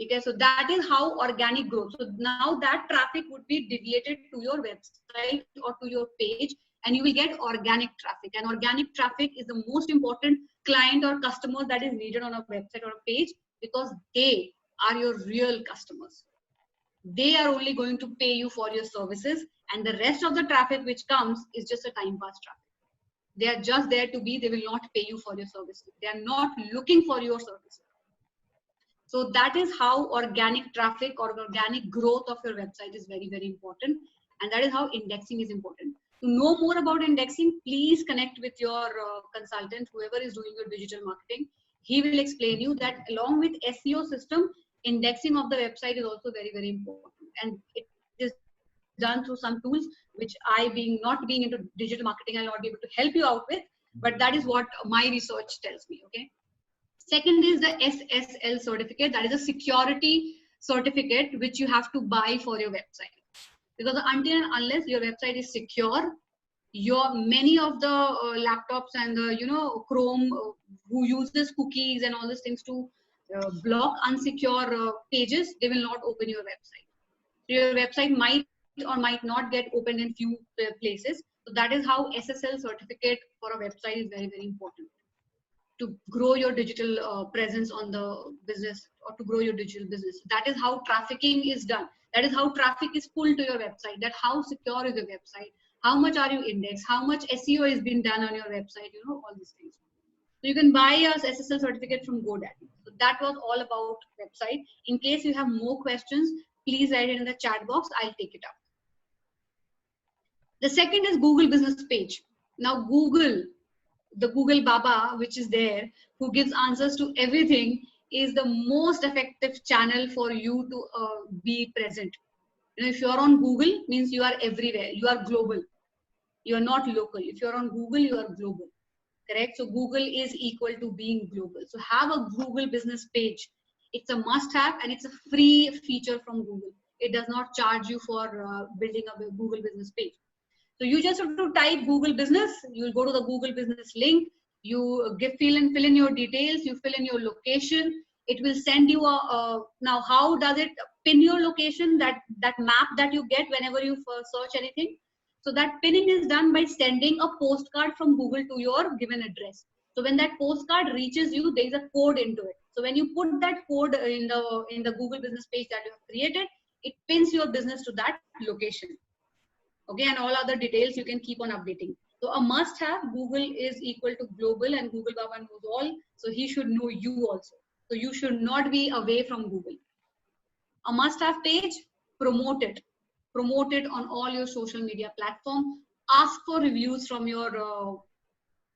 Okay, so that is how organic growth. So now that traffic would be deviated to your website or to your page, and you will get organic traffic. And organic traffic is the most important client or customer that is needed on a website or a page, because they are your real customers. They are only going to pay you for your services, and the rest of the traffic which comes is just a time pass traffic. They are just there to be. They will not pay you for your services. They are not looking for your services. So that is how organic traffic or organic growth of your website is very important, and that is how indexing is important. To know more about indexing, please connect with your consultant, whoever is doing your digital marketing. He will explain you that along with SEO system, indexing of the website is also very important, and it is done through some tools which not being into digital marketing, I'll not be able to help you out with, but that is what my research tells me. Okay. Second is the SSL certificate. That is a security certificate which you have to buy for your website, because until and unless your website is secure, many of the laptops and the Chrome who uses cookies and all these things to block unsecure pages, they will not open your website. So your website might or might not get opened in few places. So that is how SSL certificate for a website is very important to grow your digital presence on the business, or to grow your digital business. That is how trafficking is done. That is how traffic is pulled to your website. That how secure is your website, how much are you indexed, how much SEO is being done on your website, all these things. So you can buy a SSL certificate from GoDaddy. So that was all about website. In case you have more questions, please write it in the chat box. I'll take it up. The second is Google business page. Now the Google Baba, which is there, who gives answers to everything, is the most effective channel for you to be present. If you're on Google, means you are everywhere. You are global. You are not local. If you're on Google, you are global. Correct? So Google is equal to being global. So have a Google business page. It's a must-have, and it's a free feature from Google. It does not charge you for building a Google business page. So you just have to type Google business. You'll go to the Google business link. You fill in your details. You fill in your location. It will send you now how does it pin your location, that map that you get whenever you search anything. So that pinning is done by sending a postcard from Google to your given address. So when that postcard reaches you, there is a code into it. So when you put that code in the Google business page that you have created, it pins your business to that location. Okay, and all other details you can keep on updating. So a must-have, Google is equal to global, and Google Baba knows all. So he should know you also. So you should not be away from Google. A must-have page, promote it. Promote it on all your social media platforms. Ask for reviews from your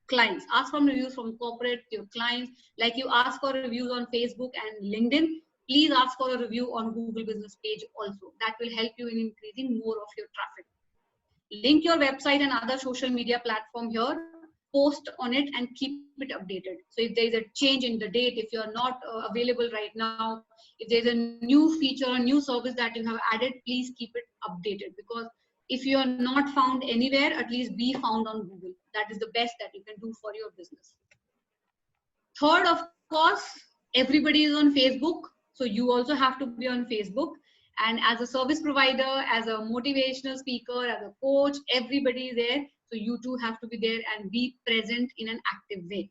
clients. Ask for reviews from corporate, your clients. Like you ask for reviews on Facebook and LinkedIn, please ask for a review on Google business page also. That will help you in increasing more of your traffic. Link your website and other social media platform here, post on it and keep it updated. So if there is a change in the date, if you're not available right now, if there's a new feature, a new service that you have added, please keep it updated, because if you are not found anywhere, at least be found on Google. That is the best that you can do for your business. Third, of course, everybody is on Facebook. So you also have to be on Facebook. And as a service provider, as a motivational speaker, as a coach, everybody is there. So you too have to be there and be present in an active way.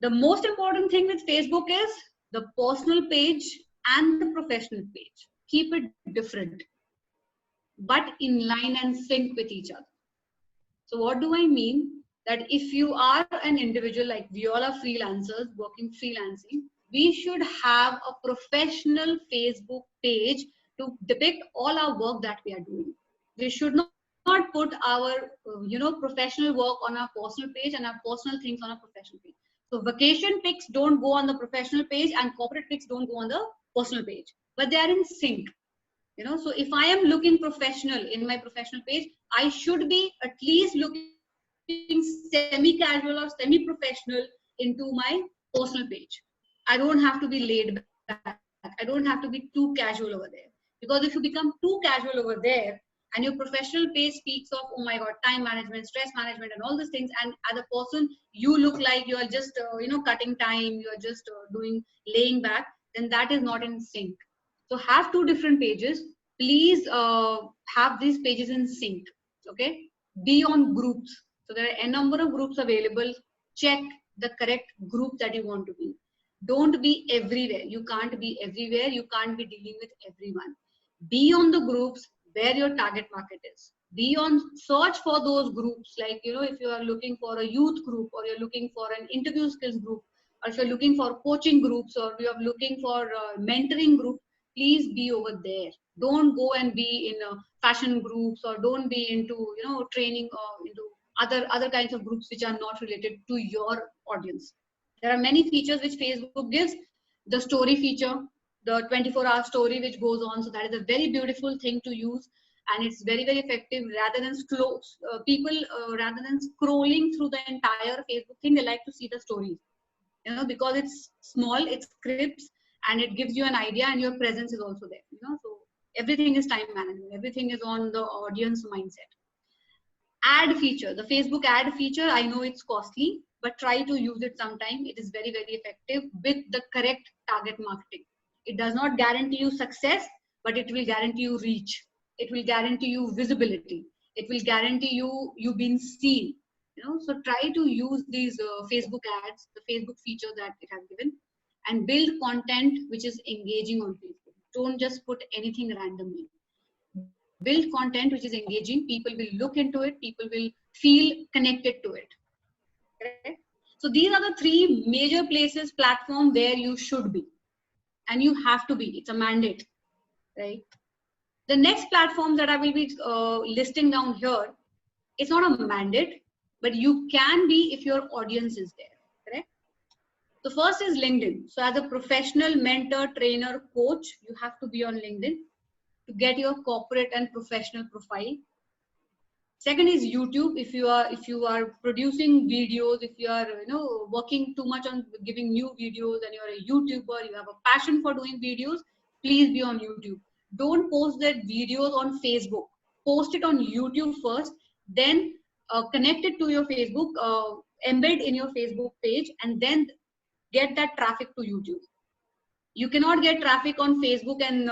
The most important thing with Facebook is the personal page and the professional page. Keep it different, but in line and sync with each other. So what do I mean? That if you are an individual, like we all are freelancers working freelancing, we should have a professional Facebook page to depict all our work that we are doing. We should not put our professional work on our personal page and our personal things on our professional page. So vacation pics don't go on the professional page and corporate pics don't go on the personal page, but they are in sync. So if I am looking professional in my professional page, I should be at least looking semi-casual or semi-professional into my personal page. I don't have to be laid back. I don't have to be too casual over there. Because if you become too casual over there and your professional page speaks of, oh my God, time management, stress management and all these things, and as a person, you look like you are just, cutting time, you are just laying back, then that is not in sync. So have two different pages. Please have these pages in sync. Okay. Be on groups. So there are a number of groups available. Check the correct group that you want to be. Don't be everywhere. You can't be everywhere. You can't be dealing with everyone. Be on the groups where your target market is. Be on search for those groups. Like, if you are looking for a youth group, or you're looking for an interview skills group, or if you're looking for coaching groups, or you're looking for mentoring group, please be over there. Don't go and be in fashion groups, or don't be into training or into other kinds of groups which are not related to your audience. There are many features which Facebook gives. The story feature, the 24-hour story which goes on, so that is a very beautiful thing to use, and it's very, very effective. Rather than rather than scrolling through the entire Facebook thing, they like to see the stories, because it's small, it scripts, and it gives you an idea, and your presence is also there. So everything is time management. Everything is on the audience mindset. Ad feature, the Facebook ad feature, I know it's costly, but try to use it sometime. It is very, very effective with the correct target marketing. It does not guarantee you success, but it will guarantee you reach. It will guarantee you visibility. It will guarantee you being seen. So try to use these Facebook ads, the Facebook feature that it has given, and build content which is engaging on Facebook. Don't just put anything randomly. Build content which is engaging. People will look into it. People will feel connected to it. Okay? So these are the three major places, platform where you should be, and you have to be. It's a mandate, right? The next platform that I will be listing down here, it's not a mandate, but you can be if your audience is there. Correct? So first is LinkedIn. So as a professional mentor, trainer, coach, you have to be on LinkedIn to get your corporate and professional profile. Second is YouTube. If you are producing videos, if you are working too much on giving new videos, and you're a YouTuber, you have a passion for doing videos, please be on YouTube. Don't post that videos on Facebook. Post it on YouTube first, then connect it to your Facebook, embed in your Facebook page, and then get that traffic to YouTube. You cannot get traffic on Facebook and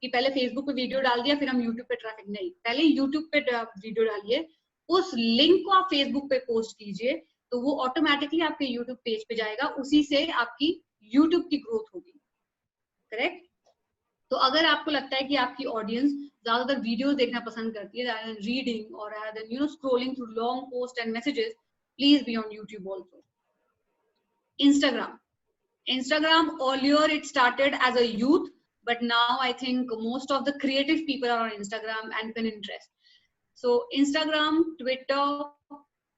कि पहले Facebook पे video डाल दिया फिर हम YouTube पे traffic, नहीं, पहले YouTube पे वीडियो डालिए, उस लिंक को आप Facebook पे पोस्ट कीजिए, तो वो ऑटोमेटिकली आपके YouTube पेज पे जाएगा, उसी से आपकी YouTube की ग्रोथ होगी. करेक्ट? तो अगर आपको लगता है कि आपकी ऑडियंस ज्यादातर वीडियोस देखना पसंद करती है rather than reading or rather than scrolling through long posts and messages, please be on YouTube also. Instagram earlier it started as a youth, but now I think most of the creative people are on Instagram and Pinterest. So Instagram, Twitter,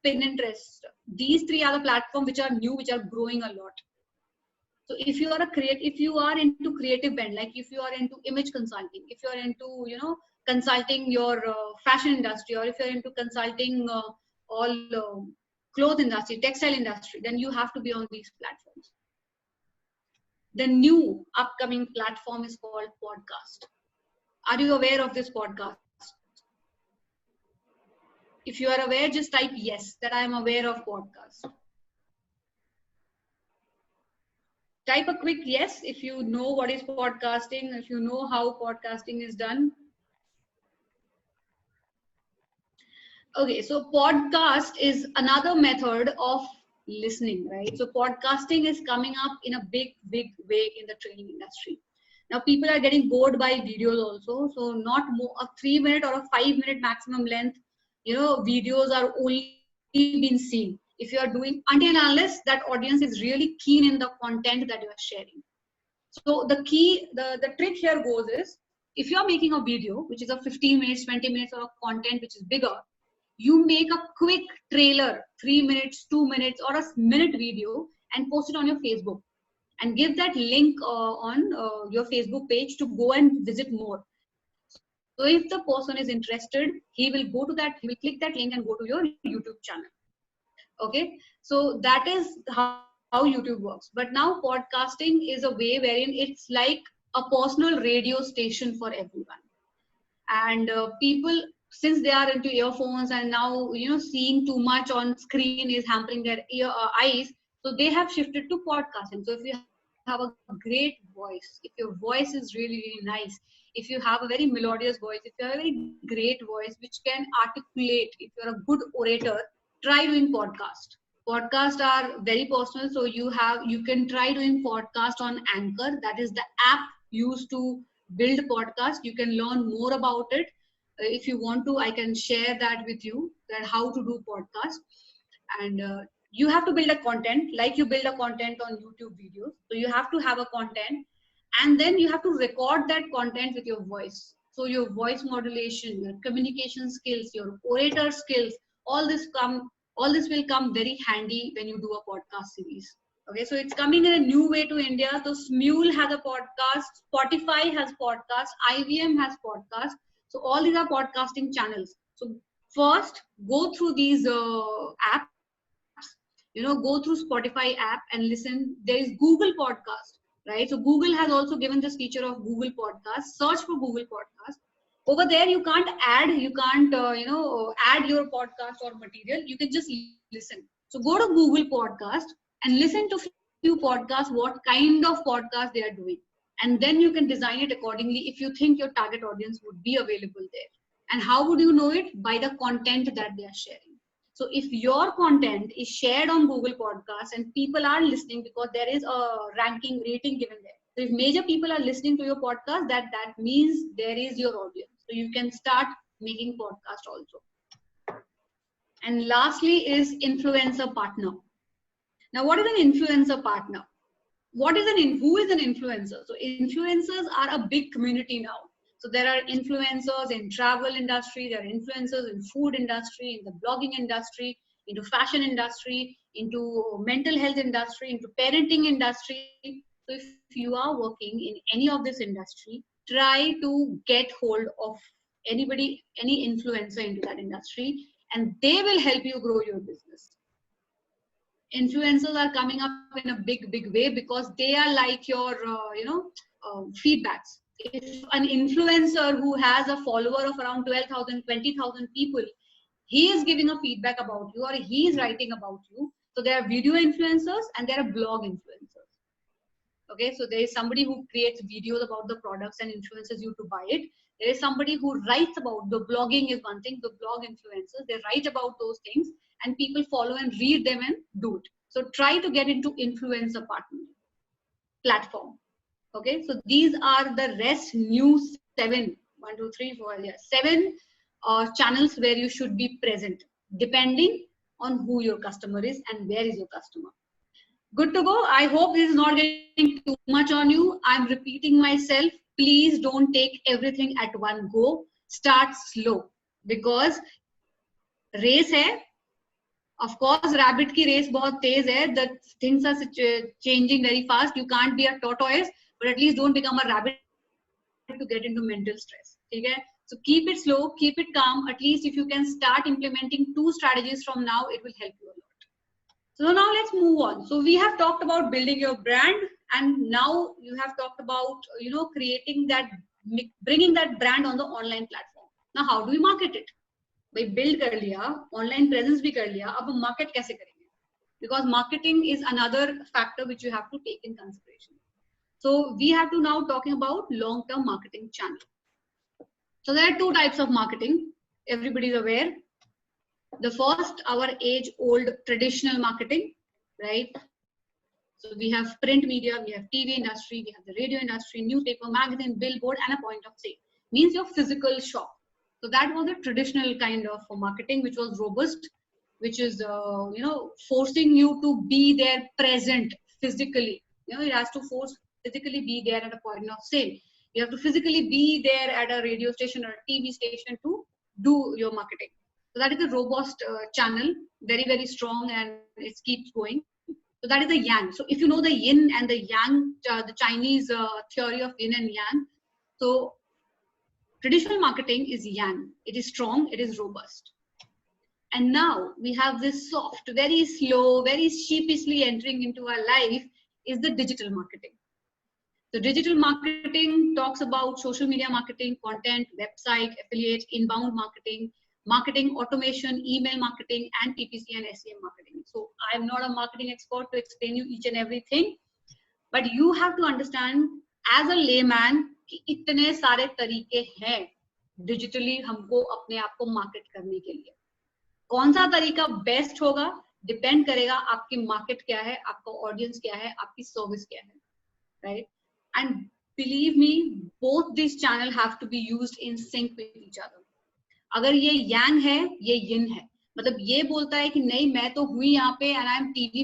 Pinterest, these three are the platforms which are new, which are growing a lot. So if you are into creative bend, like if you are into image consulting, if you are into consulting your fashion industry, or if you're into consulting all cloth industry, textile industry, then you have to be on these platforms. The new upcoming platform is called podcast. Are you aware of this podcast? If you are aware, just type yes, that I am aware of podcast. Type a quick yes if you know what is podcasting, if you know how podcasting is done. Okay, so podcast is another method of listening, right? So podcasting is coming up in a big way in the training industry. Now people are getting bored by videos also, so not more a 3-minute or a 5-minute maximum length videos are only being seen. if you are doing, until and unless that audience is really keen in the content that you are sharing. So the key, the trick here goes is, if you are making a video which is a 15 minutes, 20 minutes or a content which is bigger, you make a quick trailer, 3 minutes, 2 minutes or a minute video and post it on your Facebook and give that link on your Facebook page to go and visit more. So if the person is interested, he will go to that, he will click that link and go to your YouTube channel. Okay, so that is how YouTube works. But now podcasting is a way wherein it's like a personal radio station for everyone. And people, since they are into earphones and now, you know, seeing too much on screen is hampering their eyes, so they have shifted to podcasting. So if you have a great voice, if your voice is really, really nice, if you have a very melodious voice, if you have a very great voice which can articulate, if you're a good orator, try doing podcast. Podcasts are very personal, so you can try doing podcast on Anchor. That is the app used to build podcast. You can learn more about it. If you want to, I can share that with you, that how to do podcast. And you have to build a content like you build a content on YouTube videos. So you have to have a content, and then you have to record that content with your voice. So your voice modulation, your communication skills, your orator skills, all this will come very handy when you do a podcast series. Okay, so it's coming in a new way to India. So Smule has a podcast, Spotify has podcast, IVM has podcast. So all these are podcasting channels. So first, go through these apps. You know, go through Spotify app and listen. There is Google Podcast, right? So Google has also given this feature of Google Podcast. Search for Google Podcast. Over there, you can't add your podcast or material. You can just listen. So go to Google Podcast and listen to few podcasts, what kind of podcast they are doing. And then you can design it accordingly if you think your target audience would be available there. And how would you know it? By the content that they are sharing. So if your content is shared on Google Podcasts and people are listening, because there is a rating given there. So if major people are listening to your podcast, that means there is your audience. So you can start making podcast also. And lastly is influencer partner. Now, what is an influencer partner? Who is an influencer? So influencers are a big community now. So there are influencers in travel industry, there are influencers in food industry, in the blogging industry, into fashion industry, into mental health industry, into parenting industry. So if you are working in any of this industry, try to get hold of any influencer into that industry, and they will help you grow your business. Influencers are coming up in a big way because they are like your feedbacks. If an influencer who has a follower of around 12,000, 20,000 people, he is giving a feedback about you or he is writing about you. So there are video influencers and there are blog influencers. Okay, so there is somebody who creates videos about the products and influences you to buy it. There is somebody who writes about the blogging is one thing, the blog influencers, they write about those things and people follow and read them and do it. So try to get into influencer partner platform. Okay, so these are the rest new 7 channels where you should be present, depending on who your customer is and where is your customer. Good to go. I hope this is not getting too much on you. I'm repeating myself. Please don't take everything at one go. Start slow because race hai. Of course, rabbit ki race bahut tez hai. The things are changing very fast. You can't be a tortoise, but at least don't become a rabbit to get into mental stress. Okay? So keep it slow, keep it calm. At least if you can start implementing 2 strategies from now, it will help you a lot. So now let's move on. So we have talked about building your brand, and now you have talked about, creating that, bringing that brand on the online platform. Now, how do we market it? We build कर लिया, online presence भी कर लिया, अब हम market कैसे करेंगे? Because marketing is another factor which you have to take in consideration. So we have to now talking about long-term marketing channel. So there are 2 types of marketing. Everybody is aware. The first, our age-old traditional marketing, right? So we have print media, we have TV industry, we have the radio industry, newspaper, magazine, billboard, and a point of sale. Means your physical shop. So that was a traditional kind of marketing which was robust. which is forcing you to be there present physically. It has to force physically be there at a point of sale. You have to physically be there at a radio station or a TV station to do your marketing. So that is a robust channel, very, very strong, and it keeps going. So that is the yang. So if you know the yin and the yang, the Chinese theory of yin and yang, so traditional marketing is yang. It is strong, it is robust. And now we have this soft, very slow, very sheepishly entering into our life is the digital marketing. So digital marketing talks about social media marketing, content, website, affiliate, inbound marketing, marketing automation, email marketing, and PPC and SEM marketing. So I am not a marketing expert to explain you each and everything, but you have to understand as a layman कि इतने सारे तरीके हैं digitally हमको अपने आप को market करने के लिए. कौन सा तरीका बेस्ट होगा डिपेंड करेगा आपकी मार्केट क्या है, आपका ऑडियंस क्या है, आपकी सर्विस क्या है, right? And believe me, both this channel have to be used in sync with each other. अगर ये यांग है, ये यिन है, मतलब ये बोलता है कि नहीं मैं तो हुई यहाँ पे एंड आई एम टीवी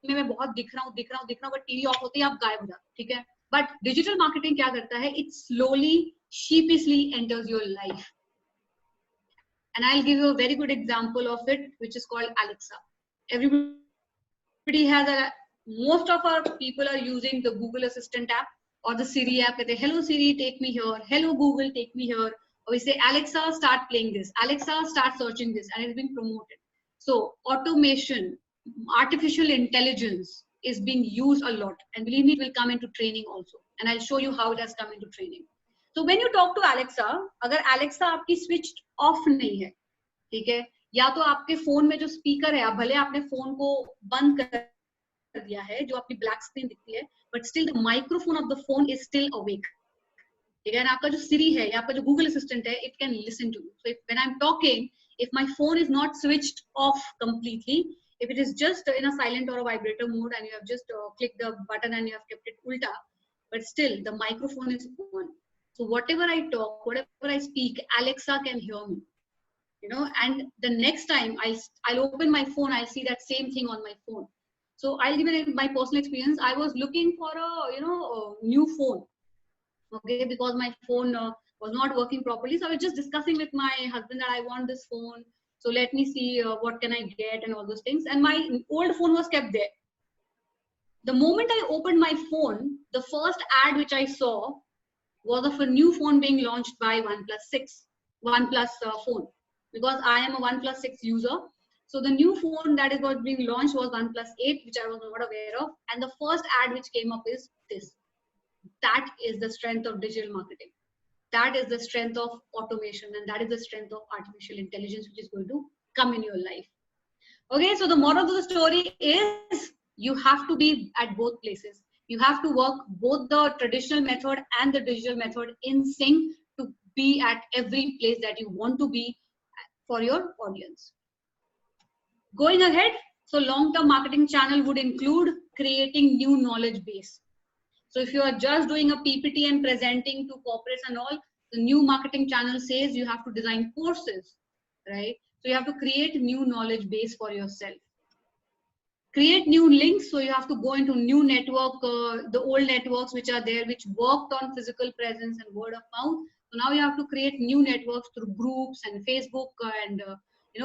में मैं बहुत दिख रहा हूँ बट टीवी ऑफ होते ही आप गायब हो जाते, ठीक है? बट डिजिटल मार्केटिंग क्या करता है, it slowly शीपिशली enters your life. And I'll give you a very good example of it, which is called Alexa. Everybody has most of our people are using the Google Assistant app or the Siri app. They say, hello Siri, take me here. Hello Google, take me here. Or we say, Alexa, start playing this. Alexa, start searching this. And it's being promoted. So automation, artificial intelligence is being used a lot. And believe me, it will come into training also. And I'll show you how it has come into training. So when you talk to Alexa, अगर Alexa आपकी switched off नहीं है, ठीक है, या तो आपके phone में जो स्पीकर है, भले आपने फोन को बंद कर दिया है, जो आपकी ब्लैक स्क्रीन दिखती है, but still the microphone of the phone is still awake. ठीक है, आपका जो Siri है या आपका जो Google Assistant है, it can listen to you. So when I'm talking, if my phone is not switched off completely, if it is just in a silent or a vibrator mode and you have just clicked the button and you have kept it ulta, but still the microphone is on. So whatever I talk, whatever I speak, Alexa can hear me, and the next time I'll open my phone, I'll see that same thing on my phone. So I'll give you my personal experience. I was looking for a new phone, okay, because my phone was not working properly. So I was just discussing with my husband that I want this phone. So let me see what can I get and all those things. And my old phone was kept there. The moment I opened my phone, the first ad which I saw was of a new phone being launched by OnePlus phone, because I am a OnePlus 6 user. So the new phone that was being launched was OnePlus 8, which I was not aware of. And the first ad which came up is this. That is the strength of digital marketing. That is the strength of automation, and that is the strength of artificial intelligence, which is going to come in your life. Okay, so the moral of the story is you have to be at both places. You have to work both the traditional method and the digital method in sync to be at every place that you want to be for your audience. Going ahead, so long-term marketing channel would include creating new knowledge base. So if you are just doing a PPT and presenting to corporates and all, the new marketing channel says you have to design courses, right? So you have to create new knowledge base for yourself. Create new links, so you have to go into new network, the old networks which are there, which worked on physical presence and word of mouth. So now you have to create new networks through groups and Facebook and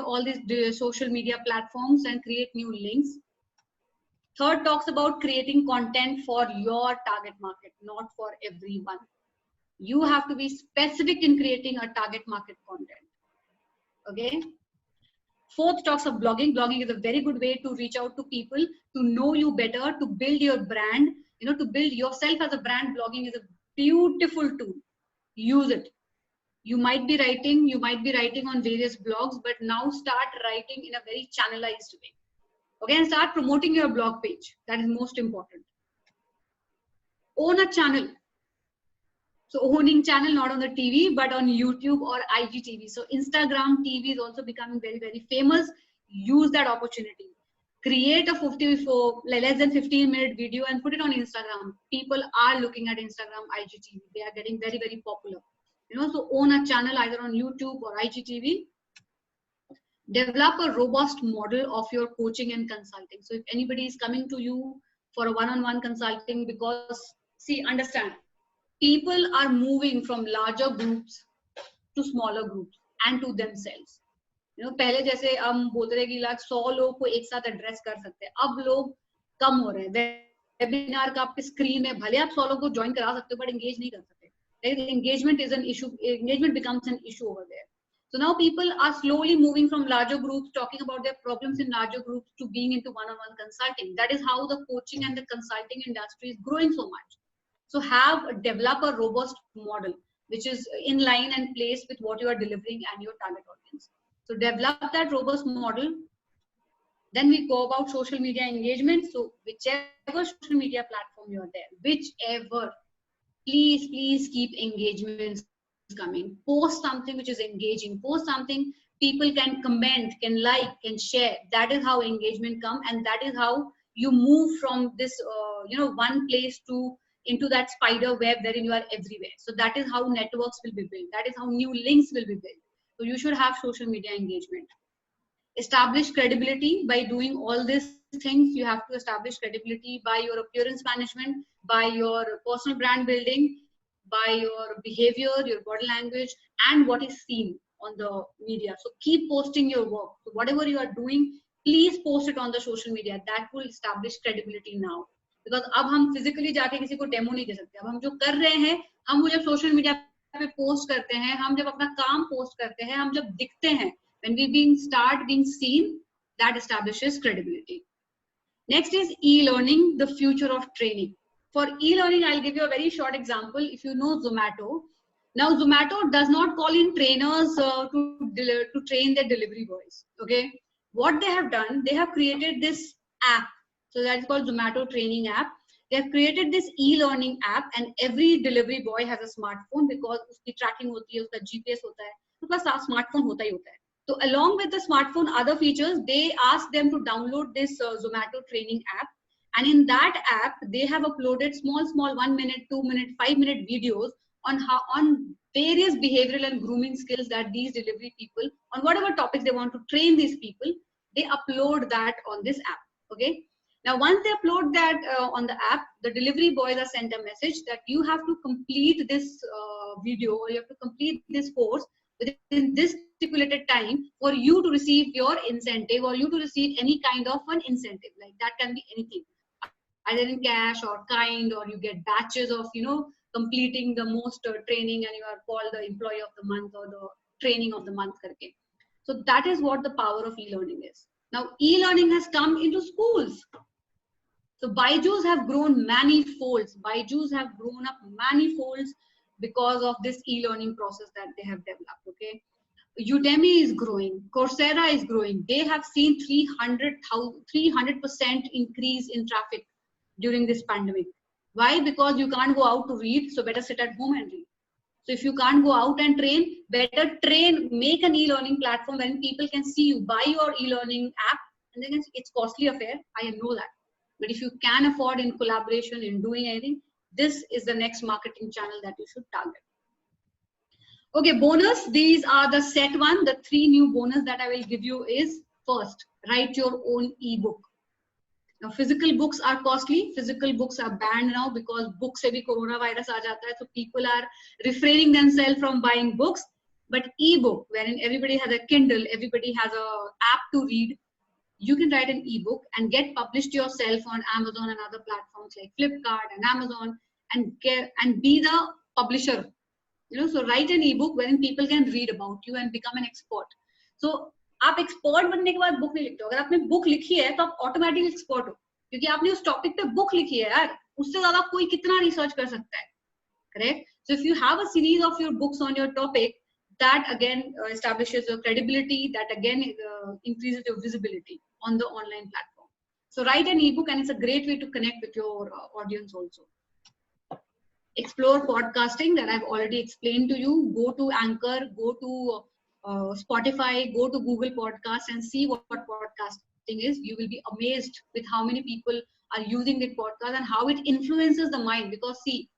all these social media platforms and create new links. Third talks about creating content for your target market, not for everyone. You have to be specific in creating a target market content. Okay. Fourth talks of blogging. Blogging is a very good way to reach out to people, to know you better, to build your brand, to build yourself as a brand. Blogging is a beautiful tool. Use it. You might be writing on various blogs, but now start writing in a very channelized way. Okay, and start promoting your blog page. That is most important. Own a channel. So owning channel not on the TV, but on YouTube or IGTV. So Instagram TV is also becoming very, very famous. Use that opportunity. Create a less than 15-minute video and put it on Instagram. People are looking at Instagram, IGTV. They are getting very, very popular. So own a channel either on YouTube or IGTV. develop a robust model of your coaching and consulting. So if anybody is coming to you for a one-on-one consulting, because see, understand, people are moving from larger groups to smaller groups and to themselves. You know, पहले जैसे हम बोलते थे कि 100 लोग को एक साथ एड्रेस कर सकते हैं, अब लोग कम हो रहे हैं. वेबिनार का आपके स्क्रीन में भले आप 100 लोग को ज्वाइन करा सकते हो, बट एंगेज नहीं कर सकते. Engagement is an issue. Engagement becomes an issue over there. So now people are slowly moving from larger groups, talking about their problems in larger groups, to being into one-on-one consulting. That is how the coaching and the consulting industry is growing so much. So develop a robust model which is in line and place with what you are delivering and your target audience. So develop that robust model. Then we go about social media engagement. So whichever social media platform you are there, whichever, please keep engagements coming. Post something which is engaging. Post something people can comment, can like, can share. That is how engagement comes, and that is how you move from this one place to into that spider web wherein you are everywhere. So that is how networks will be built. That is how new links will be built. So you should have social media engagement. Establish credibility by doing all these things. You have to establish credibility by your appearance management, by your personal brand building, by your behavior, your body language, and what is seen on the media. So keep posting your work. So whatever you are doing, please post it on the social media. That will establish credibility now. Because अब हम physically जाके किसी को demo नहीं दे सकते. अब हम जो कर रहे हैं, हम वो जब social media पे post करते हैं, हम जब अपना काम post करते हैं, हम जब दिखते हैं, when we start being seen, that establishes credibility. Next is e-learning, the future of training. For e-learning, I'll give you a very short example. If you know Zomato, now Zomato does not call in trainers to train their delivery boys. Okay, what they have done, they have created this app. So that is called Zomato training app. They have created this e-learning app, and every delivery boy has a smartphone because उसकी tracking होती है, उसका GPS होता है, उसका smartphone होता ही होता है. So along with the smartphone, other features, they ask them to download this Zomato training app. And in that app, they have uploaded small 1 minute, 2 minute, 5 minute videos on various behavioral and grooming skills that these delivery people, on whatever topics they want to train these people, they upload that on this app. Okay. Now, once they upload that on the app, the delivery boys are sent a message that you have to complete this video, or you have to complete this course within this stipulated time for you to receive your incentive, or you to receive any kind of an incentive. Like that can be anything, either in cash or kind, or you get batches of completing the most training, and you are called the employee of the month or the training of the month karke. So that is what the power of e-learning is. Now e-learning has come into schools. So Byju's have grown many folds. Byju's have grown up many folds because of this e-learning process that they have developed. Okay, Udemy is growing, Coursera is growing. They have seen 300% increase in traffic during this pandemic. Why? Because you can't go out to read, so better sit at home and read. So if you can't go out and train, better train, make an e-learning platform when people can see you, buy your e-learning app, and then it's costly affair, I know that. But if you can afford in collaboration, in doing anything, this is the next marketing channel that you should target. Okay, bonus. These are the set one. The 3 new bonus that I will give you is, first, write your own ebook. Now, physical books are costly. Physical books are banned now because books se bhi coronavirus aa jata hai. So people are refraining themselves from buying books. But ebook, wherein everybody has a Kindle, everybody has a app to read, you can write an ebook and get published yourself on Amazon and other platforms like Flipkart and Amazon, and be the publisher. So write an ebook wherein people can read about you and become an expert. So आप expert बनने के बाद book नहीं लिखते हो. अगर आपने book लिखी है तो आप ऑटोमेटिक एक्सपर्ट हो, क्योंकि आपने उस टॉपिक पे बुक लिखी है यार. उससे ज्यादा कोई कितना रिसर्च कर सकता है, correct? So if you have a series of your books on your topic, that again establishes your credibility, that again increases your visibility on the online platform. So write an ebook, and it's a great way to connect with your audience also. Explore podcasting, that I've already explained to you. Go to Anchor, go to Spotify, go to Google Podcasts and see what podcasting is. You will be amazed with how many people are using the podcast and how it influences the mind. Because see,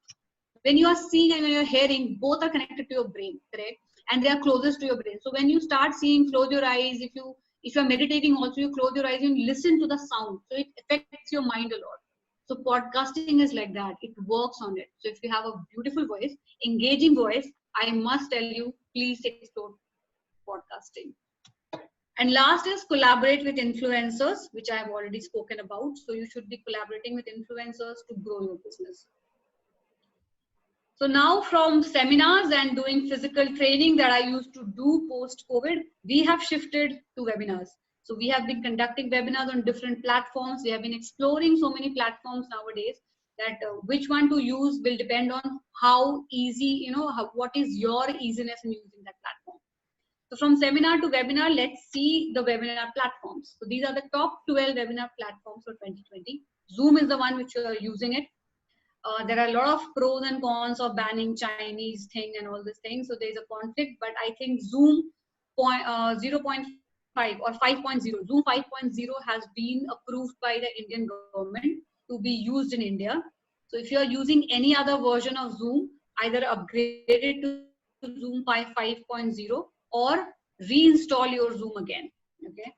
when you are seeing and when you are hearing, both are connected to your brain, correct? And they are closest to your brain. So when you start seeing, close your eyes. If you If you're meditating also, you close your eyes and listen to the sound. So it affects your mind a lot. So podcasting is like that. It works on it. So if you have a beautiful voice, engaging voice, I must tell you, please explore podcasting. And last is collaborate with influencers, which I have already spoken about. So you should be collaborating with influencers to grow your business. So now from seminars and doing physical training that I used to do post-COVID, we have shifted to webinars. So we have been conducting webinars on different platforms. We have been exploring so many platforms nowadays that which one to use will depend on how easy, what is your easiness in using that platform. So from seminar to webinar, let's see the webinar platforms. So these are the top 12 webinar platforms for 2020. Zoom is the one which you are using it. There are a lot of pros and cons of banning Chinese thing and all these things. So there's a conflict, but I think Zoom 0.5 or 5.0, Zoom 5.0 has been approved by the Indian government to be used in India. So if you are using any other version of Zoom, either upgrade it to Zoom 5.0 or reinstall your Zoom again. Okay.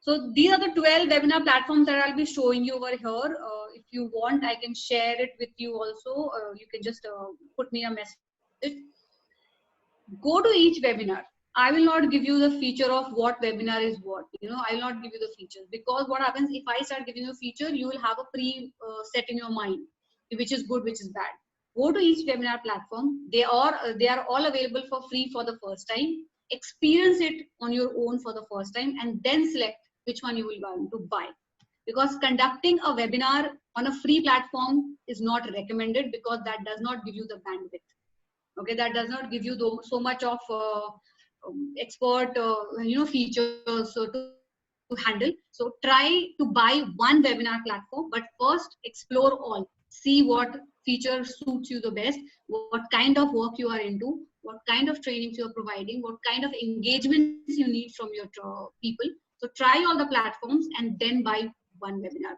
So these are the 12 webinar platforms that I'll be showing you over here. If you want, I can share it with you also. You can just put me a message. Go to each webinar. I will not give you the feature of what webinar is what. I will not give you the features, because what happens if I start giving you a feature, you will have a set in your mind, which is good, which is bad. Go to each webinar platform. They are all available for free for the first time. Experience it on your own for the first time, and then select which one you will want to buy. Because conducting a webinar on a free platform is not recommended, because that does not give you the bandwidth. Okay, that does not give you so much of expert features to handle. So try to buy one webinar platform, but first explore all. See what feature suits you the best, what kind of work you are into, what kind of trainings you are providing, what kind of engagements you need from your people. So try all the platforms and then buy one webinar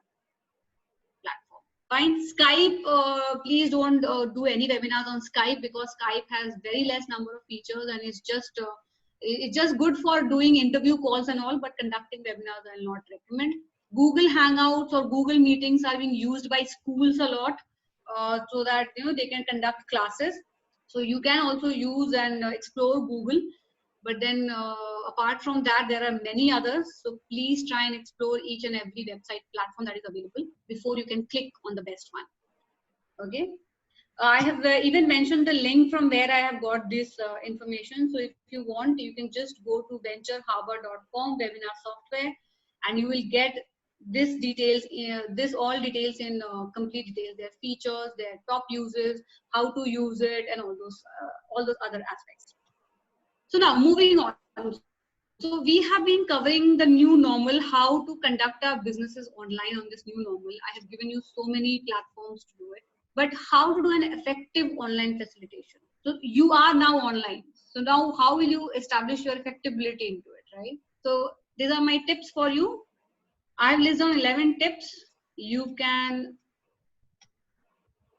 platform. Fine. Skype, please don't do any webinars on Skype, because Skype has very less number of features and it's just good for doing interview calls and all, but conducting webinars I will not recommend. Google Hangouts or Google Meetings are being used by schools a lot, so that they can conduct classes. So you can also use and explore Google. But then apart from that, there are many others. So please try and explore each and every website platform that is available before you can click on the best one. Okay. I have even mentioned the link from where I have got this information. So if you want, you can just go to ventureharbor.com webinar software, and you will get this details, all details in complete details, their features, their top uses, how to use it, and all those other aspects. So now moving on. So we have been covering the new normal, how to conduct our businesses online on this new normal. I have given you so many platforms to do it, but how to do an effective online facilitation. So you are now online. So now how will you establish your effectability into it, right? So these are my tips for you. I've listed on 11 tips. You can.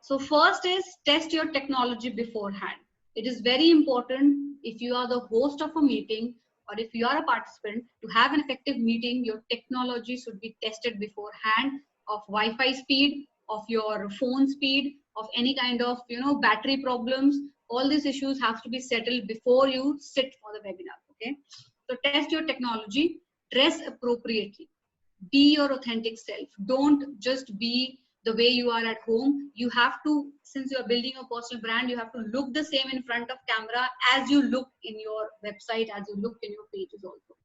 So first is test your technology beforehand. It is very important, if you are the host of a meeting or if you are a participant, to have an effective meeting, your technology should be tested beforehand, of Wi-Fi speed, of your phone speed, of any kind of battery problems. All these issues have to be settled before you sit for the webinar. Okay, so test your technology, dress appropriately, be your authentic self. Don't just be the way you are at home. You have to, since you are building a personal brand, you have to look the same in front of camera as you look in your website, as you look in your pages also.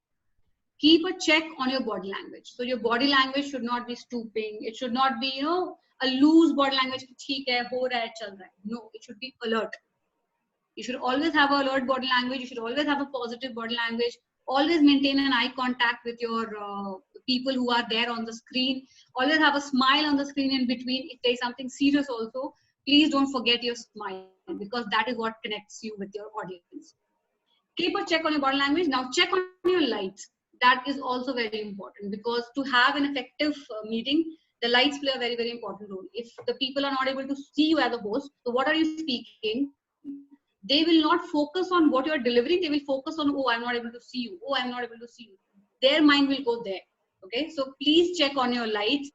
Keep a check on your body language. So your body language should not be stooping. It should not be, a loose body language. Theek hai, ho raha hai, chal raha hai. No, it should be alert. You should always have an alert body language. You should always have a positive body language. Always maintain an eye contact with your people who are there on the screen. Always have a smile on the screen in between. If there is something serious also, please don't forget your smile, because that is what connects you with your audience. Keep a check on your body language. Now check on your lights. That is also very important, because to have an effective meeting, the lights play a very, very important role. If the people are not able to see you as a host, so what are you speaking? They will not focus on what you are delivering. They will focus on, oh, I'm not able to see you. Oh, I'm not able to see you. their mind will go there. Okay, so please check on your lights.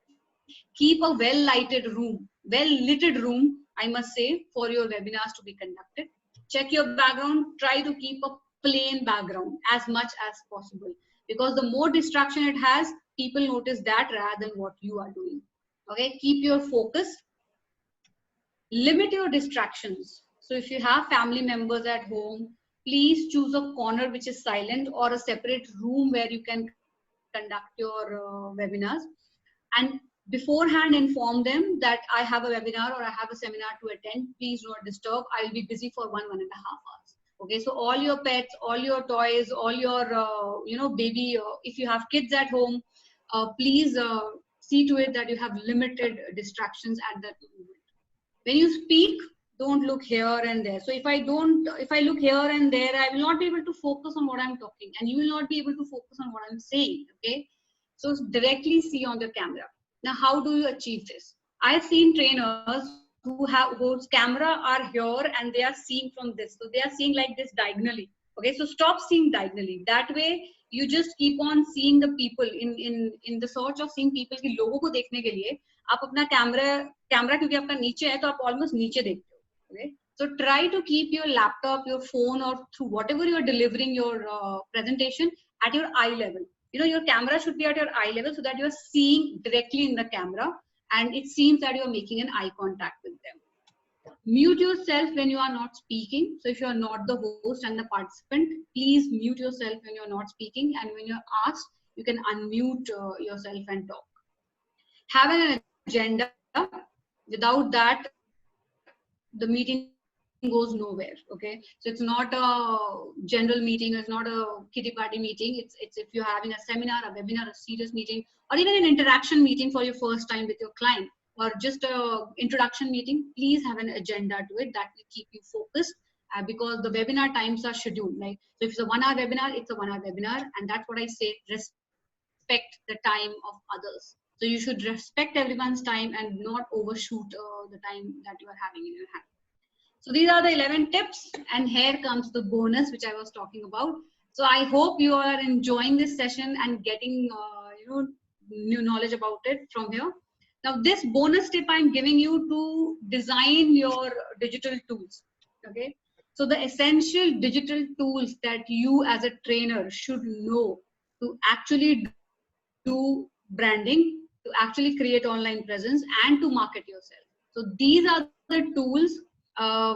Keep a well-lighted room, well-littered room, I must say, for your webinars to be conducted. Check your background. Try to keep a plain background as much as possible, because the more distraction it has, people notice that rather than what you are doing. Okay, keep your focus. Limit your distractions. So if you have family members at home, please choose a corner which is silent or a separate room where you can conduct your webinars, and beforehand inform them that I have a webinar or I have a seminar to attend. Please do not disturb. I will be busy for 1.5 hours. Okay, so all your pets, all your toys, all your baby, if you have kids at home, please see to it that you have limited distractions at that moment. When you speak, don't look here and there. So if I look here and there, I will not be able to focus on what I'm talking, and you will not be able to focus on what I'm saying. Okay, so directly see on the camera. Now, how do you achieve this? I've seen trainers whose camera are here and they are seeing from this. So they are seeing like this diagonally. Okay, so stop seeing diagonally. That way, you just keep on seeing the people in the search of seeing people कि लोगों को देखने के लिए आप अपना camera क्योंकि आपका नीचे है तो आप ऑलमोस्ट नीचे देखते हो. Okay, so try to keep your laptop, your phone, or through whatever you are delivering your presentation at your eye level. Your camera should be at your eye level so that you are seeing directly in the camera and it seems that you are making an eye contact with them. Mute yourself when you are not speaking. So if you are not the host and the participant, please mute yourself when you are not speaking, and when you are asked, you can unmute yourself and talk. Have an agenda. Without that, the meeting goes nowhere. Okay, so it's not a general meeting, it's not a kitty party meeting. It's if you're having a seminar, a webinar, a serious meeting, or even an interaction meeting for your first time with your client, or just a introduction meeting, please have an agenda to it that will keep you focused, because the webinar times are scheduled. Right, so if it's a 1 hour webinar, it's a 1 hour webinar, and that's what I say, respect the time of others. So you should respect everyone's time and not overshoot the time that you are having in your hand. So these are the 11 tips, and here comes the bonus which I was talking about. So I hope you are enjoying this session and getting new knowledge about it from here. Now this bonus tip I'm giving you to design your digital tools. Okay, so the essential digital tools that you as a trainer should know to actually do branding, to actually create online presence, and to market yourself. So these are the tools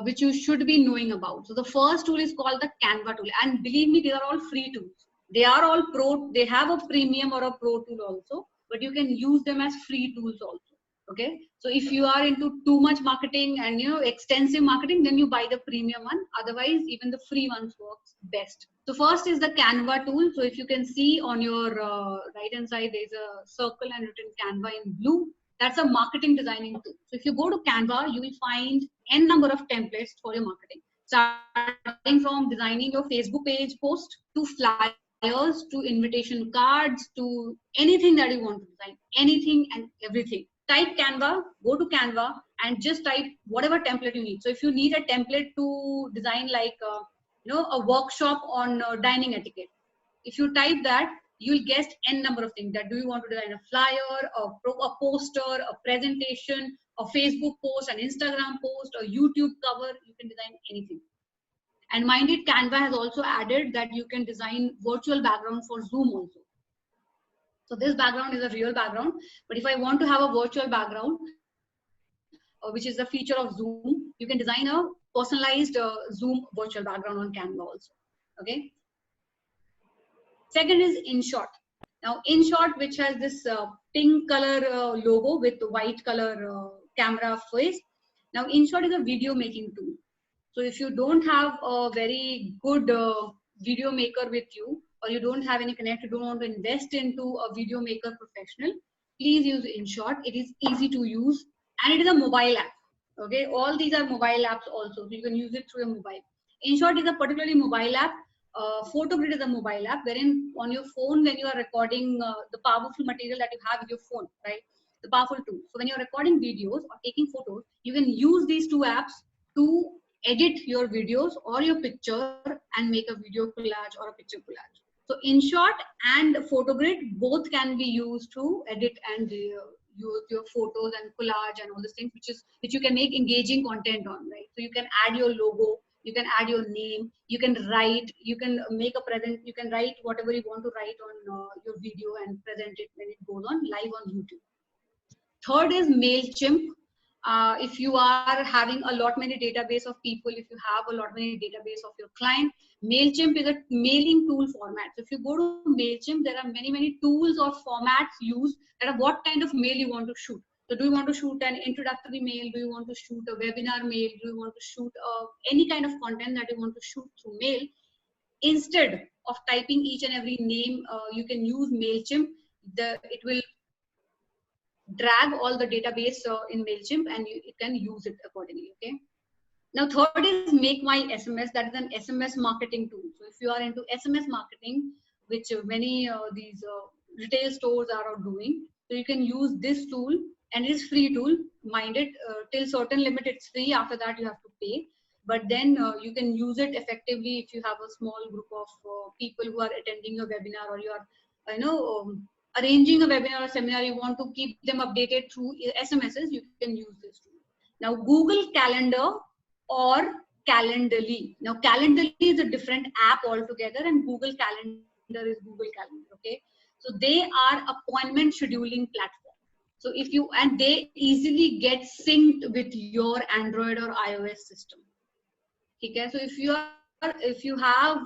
which you should be knowing about. So the first tool is called the Canva tool, and believe me, these are all free tools. They are all pro. They have a premium or a pro tool also, but you can use them as free tools also. Okay, so if you are into too much marketing and extensive marketing, then you buy the premium one. Otherwise, even the free ones works best. So first is the Canva tool. So if you can see on your right hand side, there's a circle and written Canva in blue. That's a marketing designing tool. So if you go to Canva, you will find n number of templates for your marketing, starting from designing your Facebook page post to flyers to invitation cards to anything that you want to design, anything and everything. Type Canva, go to Canva and just type whatever template you need. So if you need a template to design like a workshop on dining etiquette, if you type that, you'll get n number of things. That do you want to design a flyer, a poster, a presentation, a Facebook post, an Instagram post, a YouTube cover, you can design anything. And mind it, Canva has also added that you can design virtual background for Zoom also. So this background is a real background, but if I want to have a virtual background, which is a feature of Zoom, you can design a personalized Zoom virtual background on Canva also. Okay. Second is InShot. Now InShot, which has this pink color logo with white color camera face. Now InShot is a video making tool. So if you don't have a very good video maker with you, or you don't have any connect, you don't want to invest into a video maker professional, please use InShot. It is easy to use and it is a mobile app. Okay, all these are mobile apps also, so you can use it through your mobile. InShot is a particularly mobile app. PhotoGrid is a mobile app wherein on your phone, when you are recording the powerful material that you have with your phone, right? The powerful tool. So when you're recording videos or taking photos, you can use these two apps to edit your videos or your picture and make a video collage or a picture collage. So InShot and PhotoGrid both can be used to edit and use your photos and collage and all these things, which you can make engaging content on, right? So you can add your logo, you can add your name, you can write, you can make a present, you can write whatever you want to write on your video and present it when it goes on live on YouTube. Third is MailChimp. If you are having a lot many database of people, if you have a lot many database of your client, MailChimp is a mailing tool format. So if you go to MailChimp, there are many tools or formats used that are what kind of mail you want to shoot. So do you want to shoot an introductory mail? Do you want to shoot a webinar mail? Do you want to shoot any kind of content that you want to shoot through mail? Instead of typing each and every name, you can use MailChimp. It will drag all the database in MailChimp and it can use it accordingly, okay? Now, third is Make My SMS. That is an SMS marketing tool. So if you are into SMS marketing, which many these retail stores are doing, so you can use this tool, and it is free tool, mind it, till certain limit it's free. After that you have to pay, but then you can use it effectively if you have a small group of people who are attending your webinar, or you are arranging a webinar or seminar, you want to keep them updated through SMSs, you can use this tool. Now, Google Calendar or Calendly. Now, Calendly is a different app altogether, and Google Calendar is Google Calendar, okay? So they are appointment scheduling platform. So if you, and they easily get synced with your Android or iOS system. Okay, so if you have,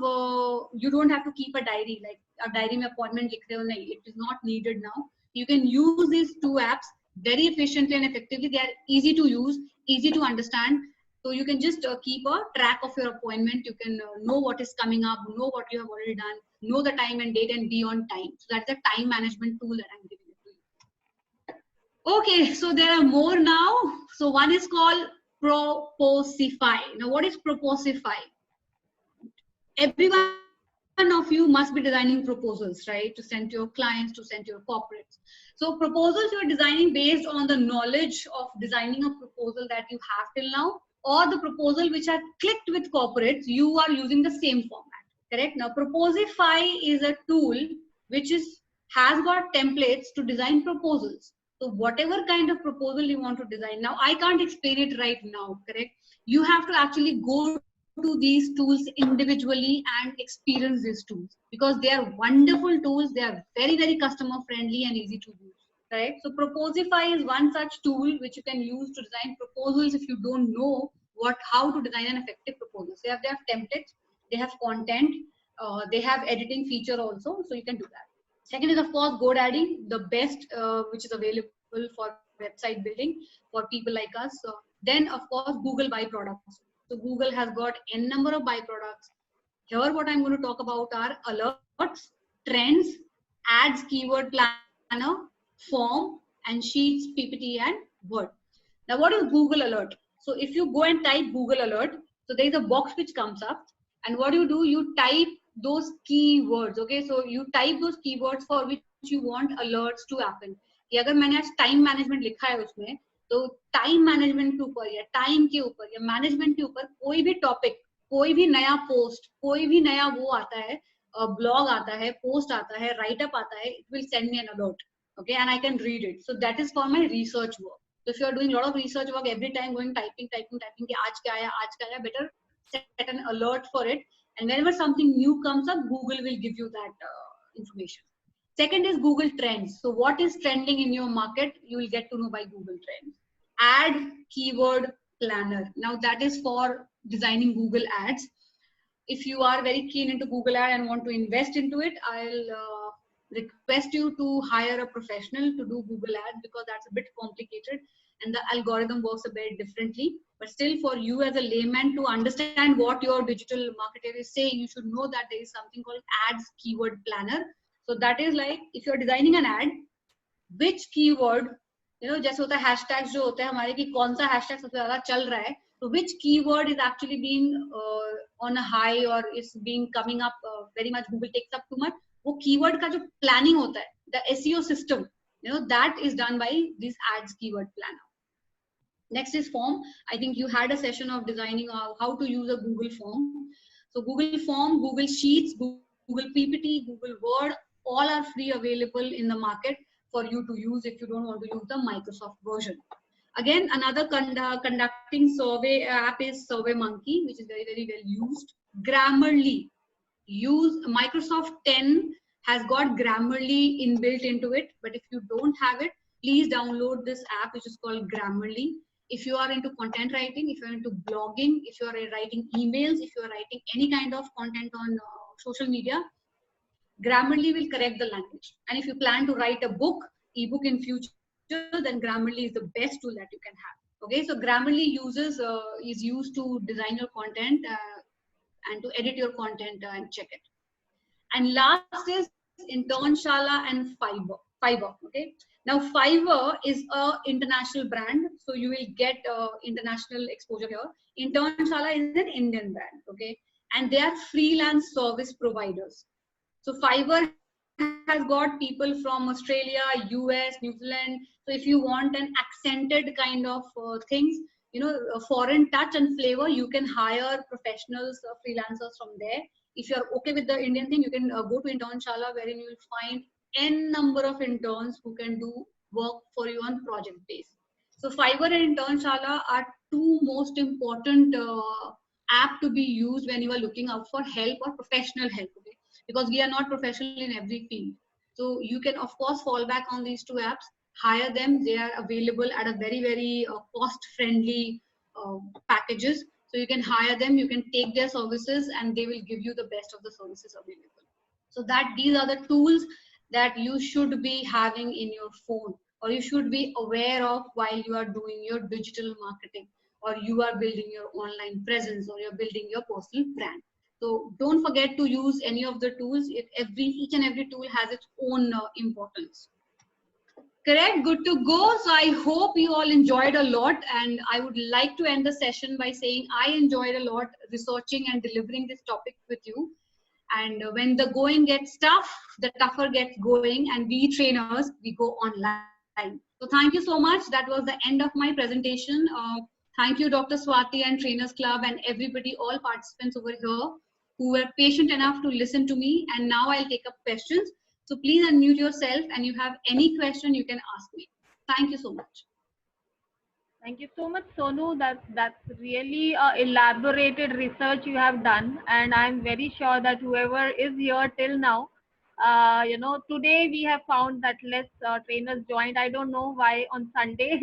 you don't have to keep a diary, like a diary mein appointment likh rahe ho, nahi, it is not needed now. You can use these two apps very efficiently and effectively. They are easy to use, easy to understand. So you can just keep a track of your appointment. You can know what is coming up, know what you have already done, know the time and date, and be on time. So that's a time management tool that I'm giving it to you. Okay, so there are more now. So one is called Proposify. Now, what is Proposify? Every one of you must be designing proposals, right? To send to your clients, to send to your corporates. So proposals you're designing based on the knowledge of designing a proposal that you have till now, or the proposal which are clicked with corporates, you are using the same format, correct? Now, Proposify is a tool which has got templates to design proposals. So whatever kind of proposal you want to design. Now, I can't explain it right now, correct? You have to actually go to these tools individually and experience these tools, because they are wonderful tools. They are very customer friendly and easy to use, right? So Proposify is one such tool which you can use to design proposals if you don't know how to design an effective proposal. So they have templates, they have content, they have editing feature also, so you can do that. Second is, of course, GoDaddy, the best which is available for website building for people like us. Then, of course, Google Byproducts. So Google has got n number of byproducts. Here, what I'm going to talk about are alerts, trends, ads, keyword planner, form, and sheets, PPT, and Word. Now, what is Google Alert? So if you go and type Google Alert, so there is a box which comes up, and what do, you type those keywords. Okay, so you type those keywords for which you want alerts to happen. अगर मैंने आज time management लिखा है उसमें, तो time management के ऊपर या टाइम के ऊपर या मैनेजमेंट के ऊपर कोई भी टॉपिक, कोई भी नया पोस्ट, कोई भी नया वो आता है, ब्लॉग आता है, पोस्ट आता है, राइट अप आता है, it will send me N alert, okay, and I can read it. So that is for my research work. So if you are doing a lot of research work, every time going typing कि आज क्या आया, better set an alert for it, and whenever something new comes up, Google will give you that information. Second is Google Trends. So what is trending in your market, you will get to know by Google Trends. Ad keyword planner. Now that is for designing Google ads. If you are very keen into Google ad and want to invest into it, I'll request you to hire a professional to do Google ads, because that's a bit complicated and the algorithm works a bit differently. But still, for you as a layman to understand what your digital marketer is saying, you should know that there is something called ads keyword planner. So that is like, if you're designing an ad, which keyword, जैसे होता है hashtags जो होते हैं हमारे कि कौन सा hashtag सबसे ज़्यादा चल रहा है, so which keyword is actually being on a high or is being coming up very much, Google takes up too much, वो keyword का जो planning होता है, the SEO system, that is done by this ads keyword planner. Next is form. I think you had a session of designing how to use a Google form. So Google form, Google Sheets, Google Google PPT, Google Word, all are free available in the market for you to use if you don't want to use the Microsoft version. Again, another conducting survey app is SurveyMonkey, which is very, very well used. Grammarly. Use Microsoft 10 has got Grammarly inbuilt into it, but if you don't have it, please download this app, which is called Grammarly. If you are into content writing, if you're into blogging, if you are writing emails, if you are writing any kind of content on social media, Grammarly will correct the language. And if you plan to write a book, ebook in future, then Grammarly is the best tool that you can have. Okay, so Grammarly is used to design your content and to edit your content and check it. And last is Internshala and Fiverr. Okay, now Fiverr is a international brand, so you will get international exposure here. Internshala is an Indian brand. Okay, and they are freelance service providers. So Fiverr has got people from Australia, US, New Zealand. So if you want an accented kind of things, a foreign touch and flavor, you can hire professionals, freelancers from there. If you're okay with the Indian thing, you can go to Internshala, wherein you will find n number of interns who can do work for you on project base. So Fiverr and Internshala are two most important app to be used when you are looking out for help or professional help. Okay? Because we are not professional in every field. So you can of course fall back on these two apps, hire them. They are available at a very, very cost friendly packages. So you can hire them, you can take their services, and they will give you the best of the services available. So that these are the tools that you should be having in your phone, or you should be aware of while you are doing your digital marketing, or you are building your online presence, or you're building your personal brand. So don't forget to use any of the tools. Each and every tool has its own importance. Correct, good to go. So I hope you all enjoyed a lot, and I would like to end the session by saying I enjoyed a lot researching and delivering this topic with you. And when the going gets tough, the tougher gets going, and we trainers, we go online. So thank you so much. That was the end of my presentation. Thank you, Dr. Swati and Trainers Club and everybody, all participants over here who were patient enough to listen to me. And now I'll take up questions. So please unmute yourself, and you have any question you can ask me. Thank you so much. Thank you so much, Sonu. That's really elaborated research you have done, and I'm very sure that whoever is here till now, today we have found that less trainers joined. I don't know why on Sunday,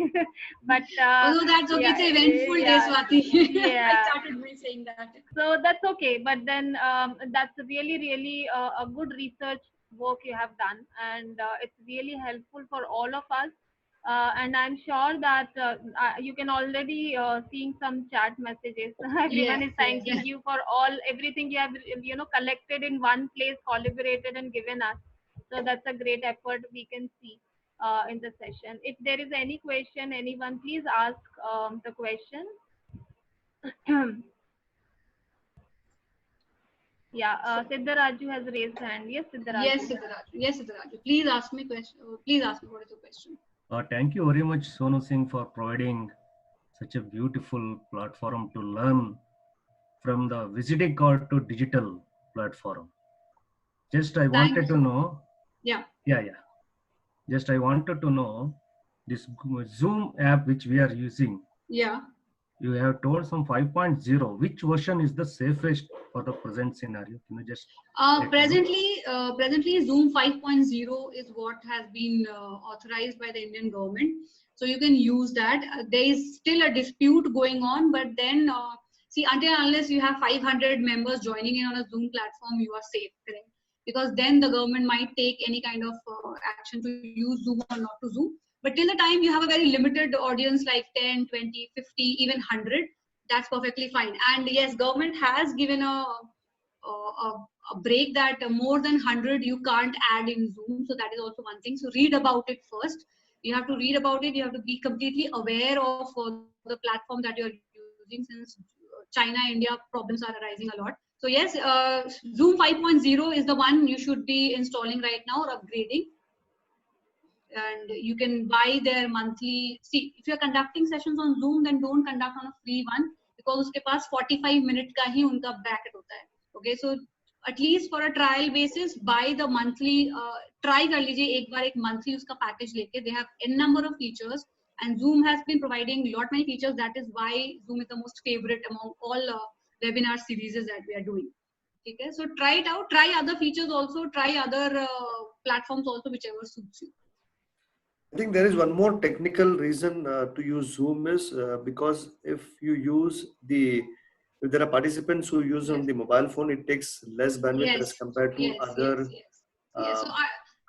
but no, that's okay. It's an eventful day, Swati. Yeah. I started by saying that. So that's okay. But then that's really a good research work you have done, and it's really helpful for all of us. And I'm sure that you can already seeing some chat messages. Everyone is thanking you for everything you have collected in one place, collaborated and given us. So that's a great effort we can see in the session. If there is any question, anyone please ask the question. Yeah, Siddharaju has raised hand. Yes, Siddharaju. Yes, Siddharaju. Please ask me question. Please ask me what is the question. Thank you very much, Sonu Singh, for providing such a beautiful platform to learn from the visiting card to digital platform. Just I wanted to know. Yeah. Just I wanted to know this Zoom app which we are using. Yeah. You have told some 5.0. Which version is the safest for the present scenario? Can you just presently Zoom 5.0 is what has been authorized by the Indian government. So you can use that. There is still a dispute going on, but then see, until unless you have 500 members joining in on a Zoom platform, you are safe, correct? Because then the government might take any kind of action to use Zoom or not to Zoom. But till the time you have a very limited audience like 10, 20, 50, even 100, that's perfectly fine. And yes, government has given a break that more than 100 you can't add in Zoom. So that is also one thing. So read about it first. You have to read about it. You have to be completely aware of the platform that you're using, since China-India problems are arising a lot. So yes, Zoom 5.0 is the one you should be installing right now or upgrading. And you can buy their monthly. See, if you're conducting sessions on Zoom, then don't conduct on a free one, because uske paas 45 minute ka hi unka bracket hota hai. Okay, so at least for a trial basis, buy the monthly, try कर लीजिए एक बार एक monthly उसका package लेके. They have n number of features, and Zoom has been providing lot many features. That is why Zoom is the most favorite among all webinar series that we are doing. Okay, so try it out. Try other features also. Try other platforms also, whichever suits you. I think there is one more technical reason to use Zoom is because if there are participants who use on the mobile phone, it takes less bandwidth as compared to other Yes. So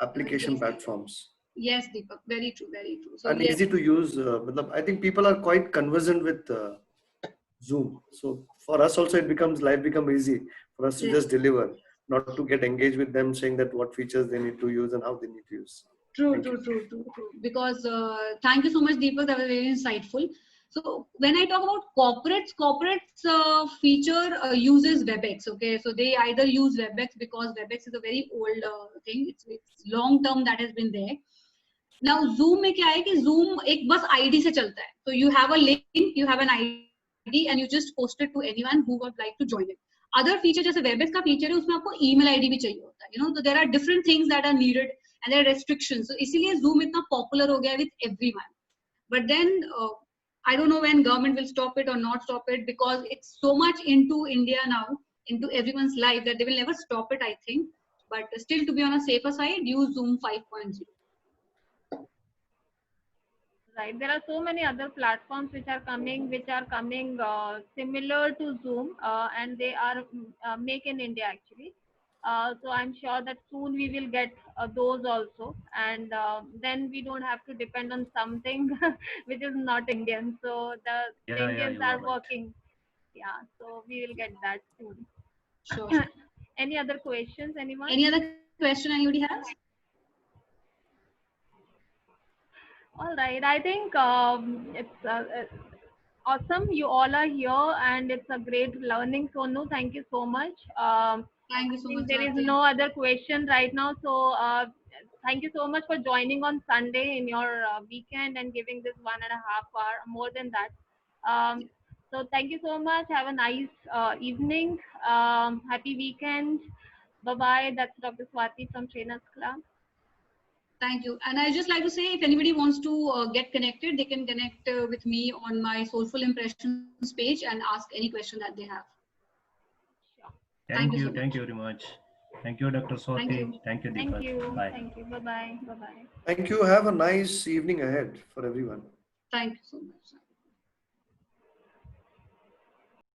application yes. platforms. Yes, Deepak, very true, very true. So and yes. easy to use. I think people are quite conversant with Zoom. So for us also, life become easy for us to just deliver, not to get engaged with them saying that what features they need to use and how they need to use. True. Because thank you so much, Deepak. That was very insightful. So when I talk about corporates feature uses WebEx. Okay, so they either use WebEx because WebEx is a very old thing. It's long term that has been there. Now Zoom में क्या है कि Zoom एक बस ID से चलता है. So you have a link, you have an ID, and you just post it to anyone who would like to join it. Other feature जैसे WebEx का feature है उसमें आपको email ID भी चाहिए होता है. You know, so there are different things that are needed and there are restrictions. So इसीलिए Zoom इतना popular हो गया with everyone. But then I don't know when government will stop it or not stop it, because it's so much into India now, into everyone's life, that they will never stop it, I think. But still, to be on a safer side, use Zoom 5.0. Right. There are so many other platforms which are coming similar to Zoom, and they are make in India actually. So I'm sure that soon we will get those also, and then we don't have to depend on something which is not Indian. So the Indians you are right. working. Yeah. So we will get that soon. Sure. Any other questions, anyone? Any other question anybody has? All right. I think it's awesome. You all are here, and it's a great learning. Sonu, thank you so much. Thank you so much. There is no other question right now. So thank you so much for joining on Sunday in your weekend and giving this 1.5 hour, more than that. So thank you so much. Have a nice evening. Happy weekend. Bye-bye. That's Dr. Swati from Trainers Club. Thank you. And I just like to say, if anybody wants to get connected, they can connect with me on my Soulful Impressions page and ask any question that they have. Sure. Thank you so Thank you very much. Thank you, Dr. Swati. Thank you, Deepak. Thank you. Bye. Thank you. Bye-bye. Bye-bye. Thank you. Have a nice evening ahead for everyone. Thank you so much.